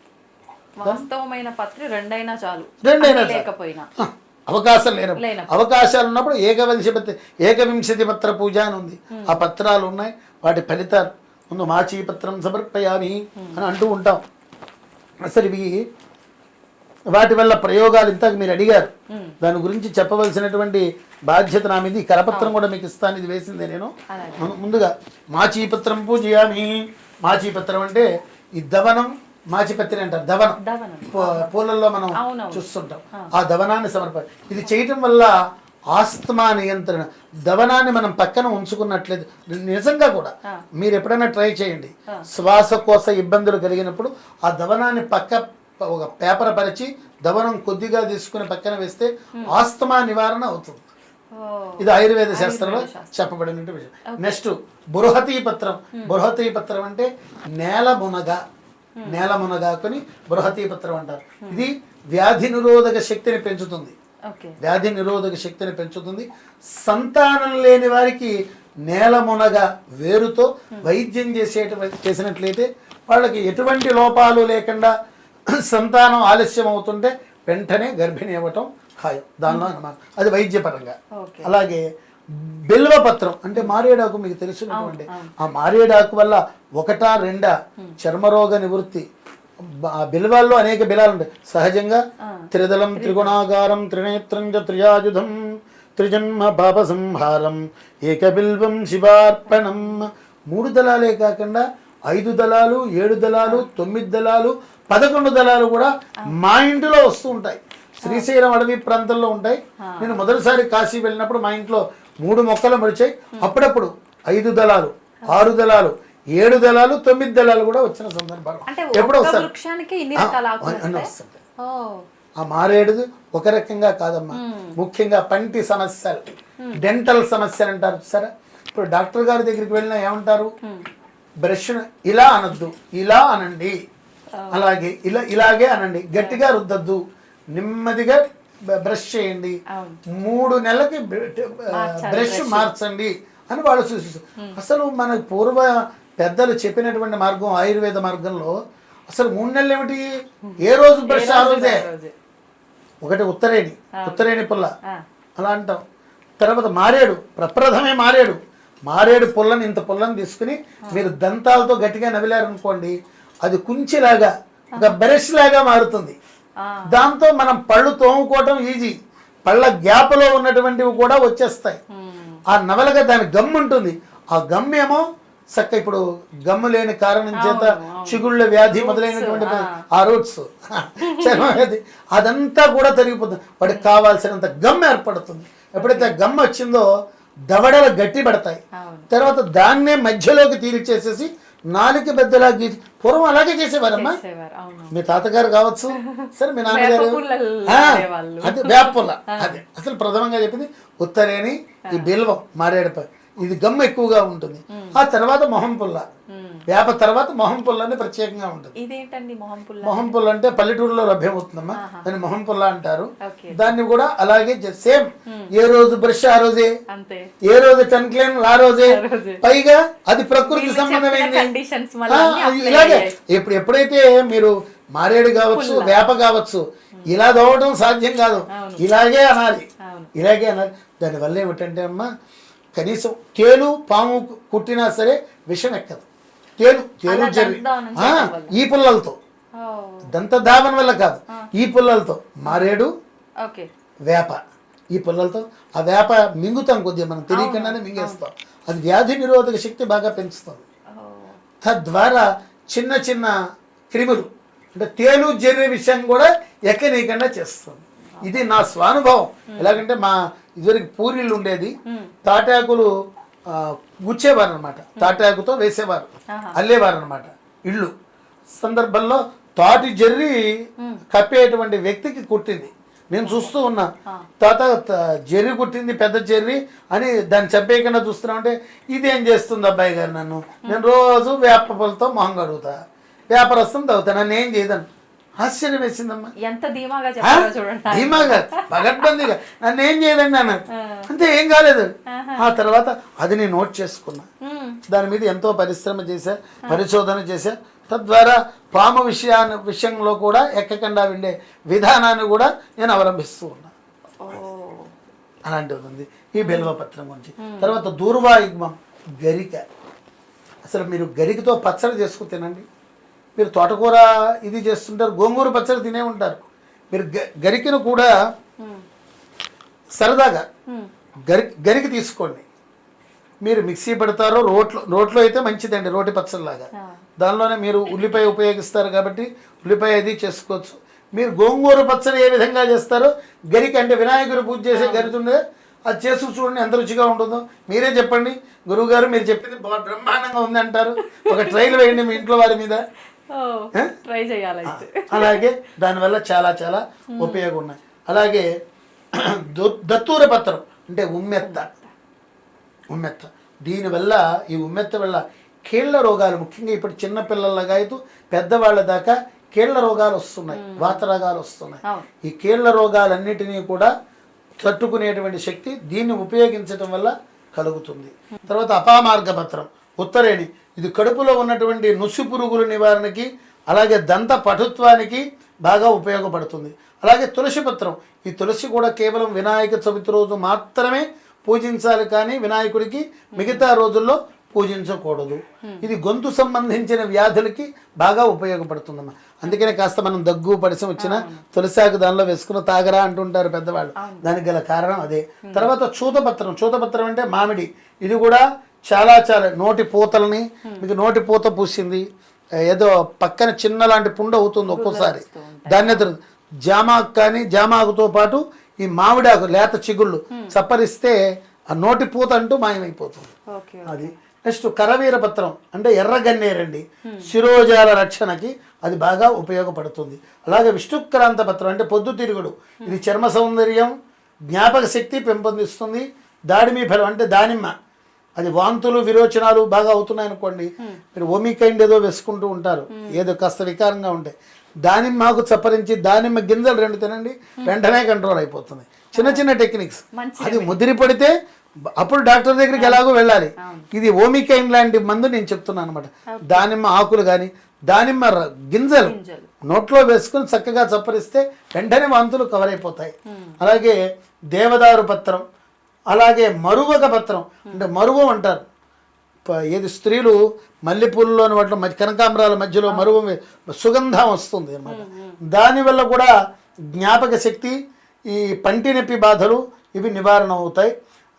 వాస్తవమైన పత్రి 2 అయినా చాలు. 2 అయినా లేకపోయినా అవకాశం అవకాశాలు ఉన్నప్పుడు ఏకవింశతి పత్ర పూజ అని ఉంది. ఆ పత్రాలు ఉన్నాయి, వాటి ఫలితాలు ముందు మాచీ పత్రం సమర్పయామి అని అంటూ ఉంటాం. అసలు ఇవి వాటి వల్ల ప్రయోగాలు ఇంతకు మీరు అడిగారు, దాని గురించి చెప్పవలసినటువంటి బాధ్యత నా మీద. ఈ కరపత్రం కూడా మీకు ఇస్తాను, ఇది వేసిందే నేను. ముందుగా మాచీపత్రం పూజయామి. మాచీపత్రం అంటే ఈ దవనం, మాచిపత్రి అంటారు, దవనం పూలల్లో మనం చూస్తుంటాం. ఆ దవనాన్ని ఇది చేయటం వల్ల ఆస్తమా నియంత్రణ. దవనాన్ని మనం పక్కన ఉంచుకున్నట్లేదు. నిజంగా కూడా మీరు ఎప్పుడైనా ట్రై చేయండి. శ్వాసకోశ ఇబ్బందులు కలిగినప్పుడు ఆ దవనాన్ని ఒక పేపర్ పరిచి దవనం కొద్దిగా తీసుకుని పక్కన వేస్తే ఆస్తమా నివారణ అవుతుంది. ఇది ఆయుర్వేద శాస్త్రంలో చెప్పబడిన విషయం. నెక్స్ట్ బృహతీ పత్రం. బృహతీ పత్రం అంటే నేల మునగాకుని బృహతీ పత్రం అంటారు. ఇది వ్యాధి నిరోధక శక్తిని పెంచుతుంది. వ్యాధి నిరోధక శక్తిని పెంచుతుంది. సంతానం లేని వారికి నేల మునగ వేరుతో వైద్యం చేసినట్లయితే వాళ్ళకి ఎటువంటి లోపాలు లేకుండా సంతానం ఆలస్యం అవుతుంటే వెంటనే గర్భిణి అవ్వటం ఖాయం. దానిలో అన్నమాట అది వైద్యపరంగా. అలాగే బిల్వపత్రం అంటే మారేడాకు, మీకు తెలిసినటువంటి ఆ మారేడాకు వల్ల 1, 2 చర్మరోగ నివృత్తి. బిల్వాల్లో అనేక బిలాలు ఉంటాయి. సహజంగా త్రిదళం త్రిగుణాకారం త్రినేత్రం చ త్రియాయుధం త్రిజన్మ పాప సంహారం ఏకబిల్వం శివార్పణం. 3 దళాలే కాకుండా 5 దళాలు, 7 దళాలు, 9 దళాలు, 11 దళాలు కూడా మా ఇంటిలో వస్తూ ఉంటాయి. శ్రీశైలం అడవి ప్రాంతంలో ఉంటాయి. నేను మొదటిసారి కాశీ వెళ్ళినప్పుడు మా ఇంట్లో 3 మొక్కలు మొలిచాయి. అప్పుడప్పుడు 5 దళాలు, 6 దళాలు, 7 దళాలు, 9 దళాలు కూడా వచ్చిన సందర్భాలు ఎప్పుడో వస్తాయి. ఆ మారేడుది ఒక రకంగా కాదమ్మా. ముఖ్యంగా పంటి సమస్యలు, డెంటల్ సమస్యలు అంటారు సరే. ఇప్పుడు డాక్టర్ గారి దగ్గరికి వెళ్ళినా ఏమంటారు, బ్రష్ ఇలా అనద్దు, ఇలా అనండి, అలాగే ఇలాగే అనండి, గట్టిగా రుద్దద్దు, నెమ్మదిగా బ్రష్ చేయండి, 3 నెలలకి బ్రష్ మార్చండి అని వాళ్ళు సూచిస్తారు. అసలు మన పూర్వ పెద్దలు చెప్పినటువంటి మార్గం ఆయుర్వేద మార్గంలో అసలు 3 నెలలు ఏమిటి, ఏ రోజు బ్రష్ ఆ రోజే. ఒకటి ఉత్తరేణి పుల్ల అలా అంటాం. తర్వాత మారేడు, ప్రప్రథమే మారేడు పుల్లని, ఇంత పుల్లని తీసుకుని మీరు దంతాలతో గట్టిగా నవిలారనుకోండి, అది కుంచిలాగా ఒక బ్రష్ లాగా మారుతుంది. దాంతో మనం పళ్ళు తోముకోవటం ఈజీ. పళ్ళ గ్యాప్లో ఉన్నటువంటివి కూడా వచ్చేస్తాయి. ఆ నవలగా దాని గమ్ ఉంటుంది. ఆ గమ్ ఏమో చక్క ఇప్పుడు గమ్ము లేని కారణం చేత చిగుళ్ళ వ్యాధి మొదలైనటువంటి ఆ రూట్స్ చర్మ వ్యాధి అదంతా కూడా తరిగిపోతుంది. వాడికి కావాల్సినంత గమ్ ఏర్పడుతుంది. ఎప్పుడైతే గమ్ వచ్చిందో దవడలు గట్టి పడతాయి. తర్వాత దాన్నే మధ్యలోకి తీరిచేసేసి నాలుగు బెద్దలా గీసి పూర్వం అలాగే చేసేవారమ్మా. మీ తాతగారు కావచ్చు, సరే మీ నాన్నగారు అదే వేపుల్ల, అదే అసలు ప్రథమంగా చెప్పింది ఉత్తరేణి, ఈ బిల్వం, మారేడుపై ఇది గమ్ము ఎక్కువగా ఉంటుంది. ఆ తర్వాత మొహం పుల్ల, వేప తర్వాత మొహం పుల్ల అని ప్రత్యేకంగా ఉంటుంది. ఇదేంటండి మొహం పుల్ల? మొహం పుల్ల అంటే పల్లెటూరులో లభ్యమవుతుందమ్మా, దాన్ని మొహం పుల్ల అంటారు. దాన్ని కూడా అలాగే సేమ్, ఏ రోజు బ్రష్ ఆ రోజే, ఏ రోజు టన్ క్లీన్ ఆ రోజే, పైగా అది ప్రకృతి సంబంధమైంది. ఇలాగే ఎప్పుడైతే మీరు మారేడు కావచ్చు, వేప కావచ్చు, ఇలా దోవడం సాధ్యం కాదు, ఇలాగే అనాలి, ఇలాగే అనాలి. దానివల్ల ఏమిటంటే అమ్మా, కనీసం తేలు పాము కుట్టినా సరే విషం ఎక్కదు. తేలు జరి ఈ పుల్లలతో, దంత దావన వల్ల కాదు, ఈ పుల్లలతో మారేడు వేప, ఈ పుల్లలతో ఆ వేప మింగుతాం, కొద్దిగా మనం తెలియకుండానే మింగేస్తాం. అది వ్యాధి నిరోధక శక్తి బాగా పెంచుతుంది. తద్వారా చిన్న చిన్న క్రిములు అంటే తేలు జర్రి విషయం కూడా ఎక్కనీయకుండా చేస్తుంది. ఇది నా స్వానుభవం. ఎలాగంటే మా ఇదివరకు పూరీలు ఉండేది, తాటాకులు గుచ్చేవారు అనమాట, తాటాకుతో వేసేవారు, అల్లేవారు అనమాట. ఇళ్ళు సందర్భంలో తాటి జర్రి కప్పేటువంటి వ్యక్తికి కుట్టింది. నేను చూస్తూ ఉన్నా, తాత జర్రి కుట్టింది, పెద్ద జర్రి అని దాన్ని చంపేయకుండా చూస్తున్నామంటే, ఇదేం చేస్తుంది అబ్బాయి గారు నన్ను, నేను రోజు వేప పూలతో మొహం కడుగుతా, వేపరసం తాగుతా, నన్ను ఏం చేయదని. ఆశ్చర్యం వేసిందమ్మా. ఎంత ధీమాగా చెప్పారో చూడండి. ధీమాగా పగడ్బందీగా నన్ను ఏం చేయదండి అన్న, అంతే, ఏం కాలేదు. ఆ తర్వాత అది నేను నోట్ చేసుకున్నా, దాని మీద ఎంతో పరిశ్రమ చేశా, పరిశోధన చేశా. తద్వారా పాము విషయంలో కూడా ఎక్కకుండా విండే విధానాన్ని కూడా నేను అవలంబిస్తూ ఉన్నా. అలాంటిది ఉంది ఈ బెల్వపత్రం గురించి. తర్వాత దూర్వాయుగ్మం, గరిక. అసలు మీరు గరికతో పచ్చడి చేసుకుని తినండి. మీరు తోటకూర ఇది చేస్తుంటారు, గోంగూర పచ్చడి తినే ఉంటారు. మీరు గరికను కూడా సరదాగా గరికి తీసుకోండి. మీరు మిక్సీ పెడతారో రోట్లో అయితే మంచిదండి, రోటి పచ్చడిలాగా. దానిలోనే మీరు ఉల్లిపాయ ఉపయోగిస్తారు కాబట్టి ఉల్లిపాయ అది చేసుకోవచ్చు. మీరు గోంగూర పచ్చడి ఏ విధంగా చేస్తారో గరికి, అంటే వినాయకుడు పూజ చేసే గరితుండే, అది చేసి చూడండి ఎంత రుచిగా ఉంటుందో. మీరే చెప్పండి గురువుగారు, మీరు చెప్పింది బ్రహ్మాండంగా ఉంది అంటారు. ఒక ట్రైల్ వేయండి మీ ఇంట్లో వారి మీద, ట్రై చేయాలి. అలాగే దానివల్ల చాలా చాలా ఉపయోగం ఉన్నాయి. అలాగే దత్తూర పత్రం అంటే ఉమ్మెత్త, దీనివల్ల ఈ ఉమ్మెత్త వల్ల కీళ్ళ రోగాలు, ముఖ్యంగా ఇప్పుడు చిన్నపిల్లలగా అయితే పెద్దవాళ్ళ దాకా కీళ్ళ రోగాలు వస్తున్నాయి, వాత రోగాలు వస్తున్నాయి. ఈ కీళ్ళ రోగాలన్నిటినీ కూడా తట్టుకునేటువంటి శక్తి దీన్ని ఉపయోగించడం వల్ల కలుగుతుంది. తర్వాత అపామార్గ పత్రం, ఉత్తరేణి, ఇది కడుపులో ఉన్నటువంటి నుసి పురుగుల నివారణకి, అలాగే దంత పటుత్వానికి బాగా ఉపయోగపడుతుంది. అలాగే తులసి పత్రం, ఈ తులసి కూడా కేవలం వినాయక చవితి రోజు మాత్రమే పూజించాలి, కానీ వినాయకుడికి మిగతా రోజుల్లో పూజించకూడదు. ఇది గొంతు సంబంధించిన వ్యాధులకి బాగా ఉపయోగపడుతుందమ్మా. అందుకనే కాస్త మనం దగ్గు పడిసం వచ్చిన తులసాకు దానిలో వేసుకుని తాగరా అంటుంటారు పెద్దవాళ్ళు, దానికి గల కారణం అదే. తర్వాత చూతపత్రం అంటే మామిడి, ఇది కూడా చాలా చాలా నోటి పూతల్ని, మీకు నోటి పూత పూసింది, ఏదో పక్కన చిన్న లాంటి పుండు అవుతుంది ఒక్కోసారి, దాన్ని జామాకు కానీ జామాకుతో పాటు ఈ మామిడాకు లేత చిగుళ్ళు చప్పరిస్తే ఆ నోటి పూత అంటూ మాయమైపోతుంది. అది నెక్స్ట్ కరవీర పత్రం అంటే ఎర్రగన్నేరండి, శిరోజాల రక్షణకి అది బాగా ఉపయోగపడుతుంది. అలాగే విష్ణుక్రాంత పత్రం అంటే పొద్దుతిరుగుడు, ఇది చర్మ సౌందర్యం, జ్ఞాపక శక్తి పెంపొందిస్తుంది. దాడిమి ఫలం అంటే దానిమ్మ, అది వాంతులు విరోచనాలు బాగా అవుతున్నాయి అనుకోండి, మీరు ఓమికైండ్ ఏదో వేసుకుంటూ ఉంటారు, ఏదో కాస్త వికారంగా ఉంటాయి, దానిమ్మకు చప్పరించి దానిమ్మ గింజలు 2 తినండి, వెంటనే కంట్రోల్ అయిపోతుంది. చిన్న చిన్న టెక్నిక్స్. అది ముదిరి పడితే అప్పుడు డాక్టర్ దగ్గరికి ఎలాగో వెళ్ళాలి. ఇది ఓమికైన్ లాంటి మందు నేను చెప్తున్నాను అనమాట. దానిమ్మ ఆకులు కానీ దానిమ్మ గింజలు నోట్లో వేసుకుని చక్కగా చప్పరిస్తే వెంటనే వాంతులు కవర్ అయిపోతాయి. అలాగే దేవదారు పత్రం, అలాగే మరువక పత్రం అంటే మరువం అంటారు, ఏది స్త్రీలు మల్లెపూలలోని వాటిలో కనకాంబరాల మధ్యలో మరువం సుగంధం వస్తుంది అన్నమాట. దానివల్ల కూడా జ్ఞాపక శక్తి, ఈ పంటి నొప్పి బాధలు ఇవి నివారణ అవుతాయి.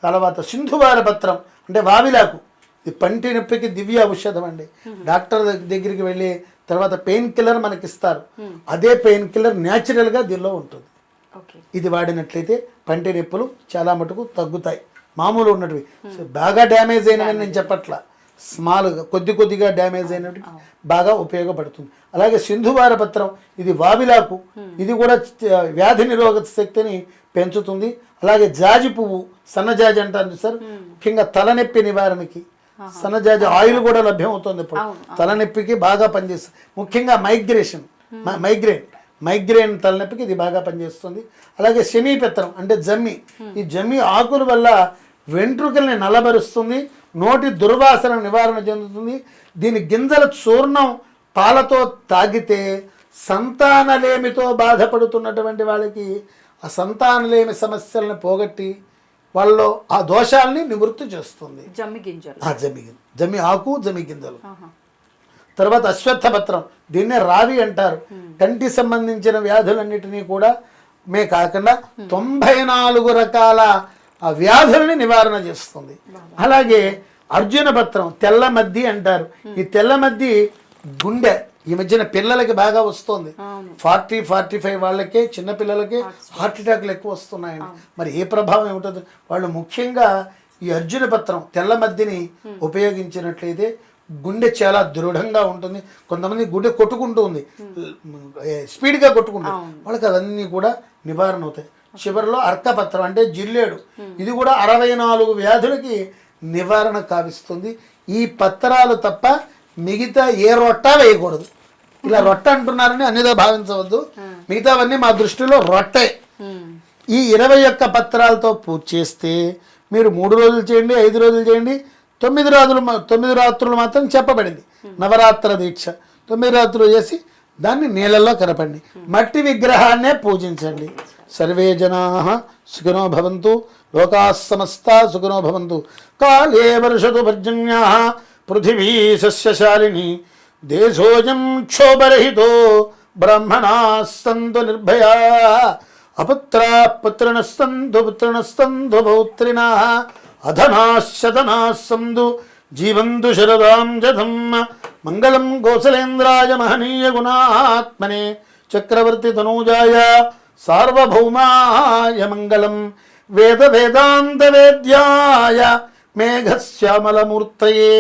తర్వాత సింధువార పత్రం అంటే వావిలాకు, ఇది పంటి నొప్పికి దివ్య ఔషధం అండి. డాక్టర్ దగ్గరికి వెళ్ళి తర్వాత పెయిన్ కిల్లర్ మనకి ఇస్తారు, అదే పెయిన్ కిల్లర్ న్యాచురల్గా దీనిలో ఉంటుంది. ఓకే. ఇది వాడినట్లయితే పంటి నొప్పులు చాలా మటుకు తగ్గుతాయి. మామూలు ఉన్నటివి బాగా డ్యామేజ్ అయినవి నేను చెప్పట్లా, స్మాల్గా కొద్దిగా డ్యామేజ్ అయినవి బాగా ఉపయోగపడుతుంది. అలాగే సింధువార పత్రం, ఇది వావిలాకు, ఇది కూడా వ్యాధి నిరోధక శక్తిని పెంచుతుంది. అలాగే జాజి పువ్వు, సన్నజాజి అంటారు సార్, ముఖ్యంగా తలనొప్పి నివారణకి సన్నజాజి ఆయిల్ కూడా లభ్యం అవుతుంది ఇప్పుడు. తలనొప్పికి బాగా పనిచేస్తుంది, ముఖ్యంగా మైగ్రేన్ తలనొప్పికి ఇది బాగా పనిచేస్తుంది. అలాగే శమీపత్రం అంటే జమ్మి, ఈ జమ్మి ఆకుల వల్ల వెంట్రుకల్ని నల్లబరుస్తుంది, నోటి దుర్వాసన నివారణ చెందుతుంది. దీని గింజల చూర్ణం పాలతో తాగితే సంతానలేమితో బాధపడుతున్నటువంటి వాళ్ళకి ఆ సంతానలేమి సమస్యలను పోగొట్టి వాళ్ళలో ఆ దోషాలని నివృత్తి చేస్తుంది. జమ్మి ఆకు, జమ్మి గింజలు. తర్వాత అశ్వత్థపత్రం, దీన్నే రావి అంటారు. కంటి సంబంధించిన వ్యాధులన్నిటినీ కూడా కాకుండా 94 రకాల ఆ వ్యాధుల్ని నివారణ చేస్తుంది. అలాగే అర్జున పత్రం, తెల్ల మద్ది అంటారు. ఈ తెల్ల మద్ది గుండె ఈ మధ్యన పిల్లలకి బాగా వస్తుంది. 40-45 వాళ్ళకే, చిన్న పిల్లలకే హార్ట్ అటాక్లు ఎక్కువ వస్తున్నాయండి. మరి ఏ ప్రభావం ఏమిటో వాళ్ళు ముఖ్యంగా ఈ అర్జున పత్రం తెల్ల మద్దిని ఉపయోగించినట్లయితే గుండె చాలా దృఢంగా ఉంటుంది. కొంతమంది గుండె కొట్టుకుంటుంది, స్పీడ్గా కొట్టుకుంటుంది, వాళ్ళకి అవన్నీ కూడా నివారణ అవుతాయి. చివరిలో అర్కపత్రం అంటే జిల్లేడు, ఇది కూడా 64 వ్యాధులకి నివారణ కావిస్తుంది. ఈ పత్రాలు తప్ప మిగతా ఏ రొట్ట వేయకూడదు. ఇలా రొట్ట అంటున్నారని అన్నిదా భావించవద్దు, మిగతావన్నీ మా దృష్టిలో రొట్టే. ఈ 21 పత్రాలతో పూజ చేస్తే మీరు 3 రోజులు చేయండి, 5 రోజులు చేయండి, 9 రాత్రులు మాత్రం చెప్పబడింది. నవరాత్ర దీక్ష 9 రాత్రులు చేసి దాన్ని నీళ్ళల్లో కలపండి. మట్టి విగ్రహాన్నే పూజించండి. సర్వే జనాః సుఖినో భవంతు, లోకాః సమస్తాః సుఖినో భవంతు. కాలే వర్షతు పర్జన్యాః, పృథివీ సస్యశాలిని, దేశోऽयं క్షోభరహితో, బ్రాహ్మణాः సంతు నిర్భయాः, అపుత్రాः పుత్రిణः సంతు పౌత్రిణः, అధనాः శతనాः సంతు జీవంతు శరదాం శతం. మంగళం కౌసలేంద్రాయ మహనీయ గుణాత్మనే, చక్రవర్తి తనూజాయ సార్వభౌమాయ మంగళం. వేద వేదాంత వేద్యాయ మేఘశ్యామలమూర్తయే,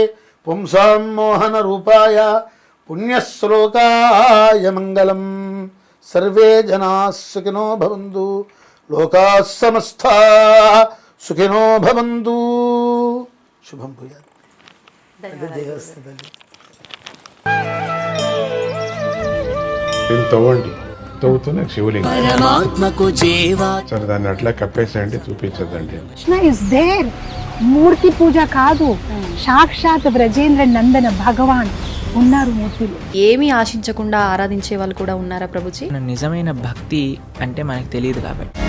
పుంసాం మోహన రూపాయ పుణ్యశ్లోకాయ మంగళం. సర్వే జనాః సుఖినో భవంతు, లోకాః సమస్తాః సుఖినో భవంతు. శుభం భూయాత్. తవ్వండి, తవ్వుతున్న శివలింగం. సరే దాన్ని అట్లా కప్పేసేయండి, చూపించదండి. Krishna is there. మూర్తి పూజ కాదు, సాక్షాత్ బ్రజేంద్ర నందన భగవాన్ ఉన్నారు మూర్తిలో. ఏమీ ఆశించకుండా ఆరాధించే వాళ్ళు కూడా ఉన్నారా ప్రభుజీ? నిజమైన భక్తి అంటే మనకు తెలియదు కాబట్టి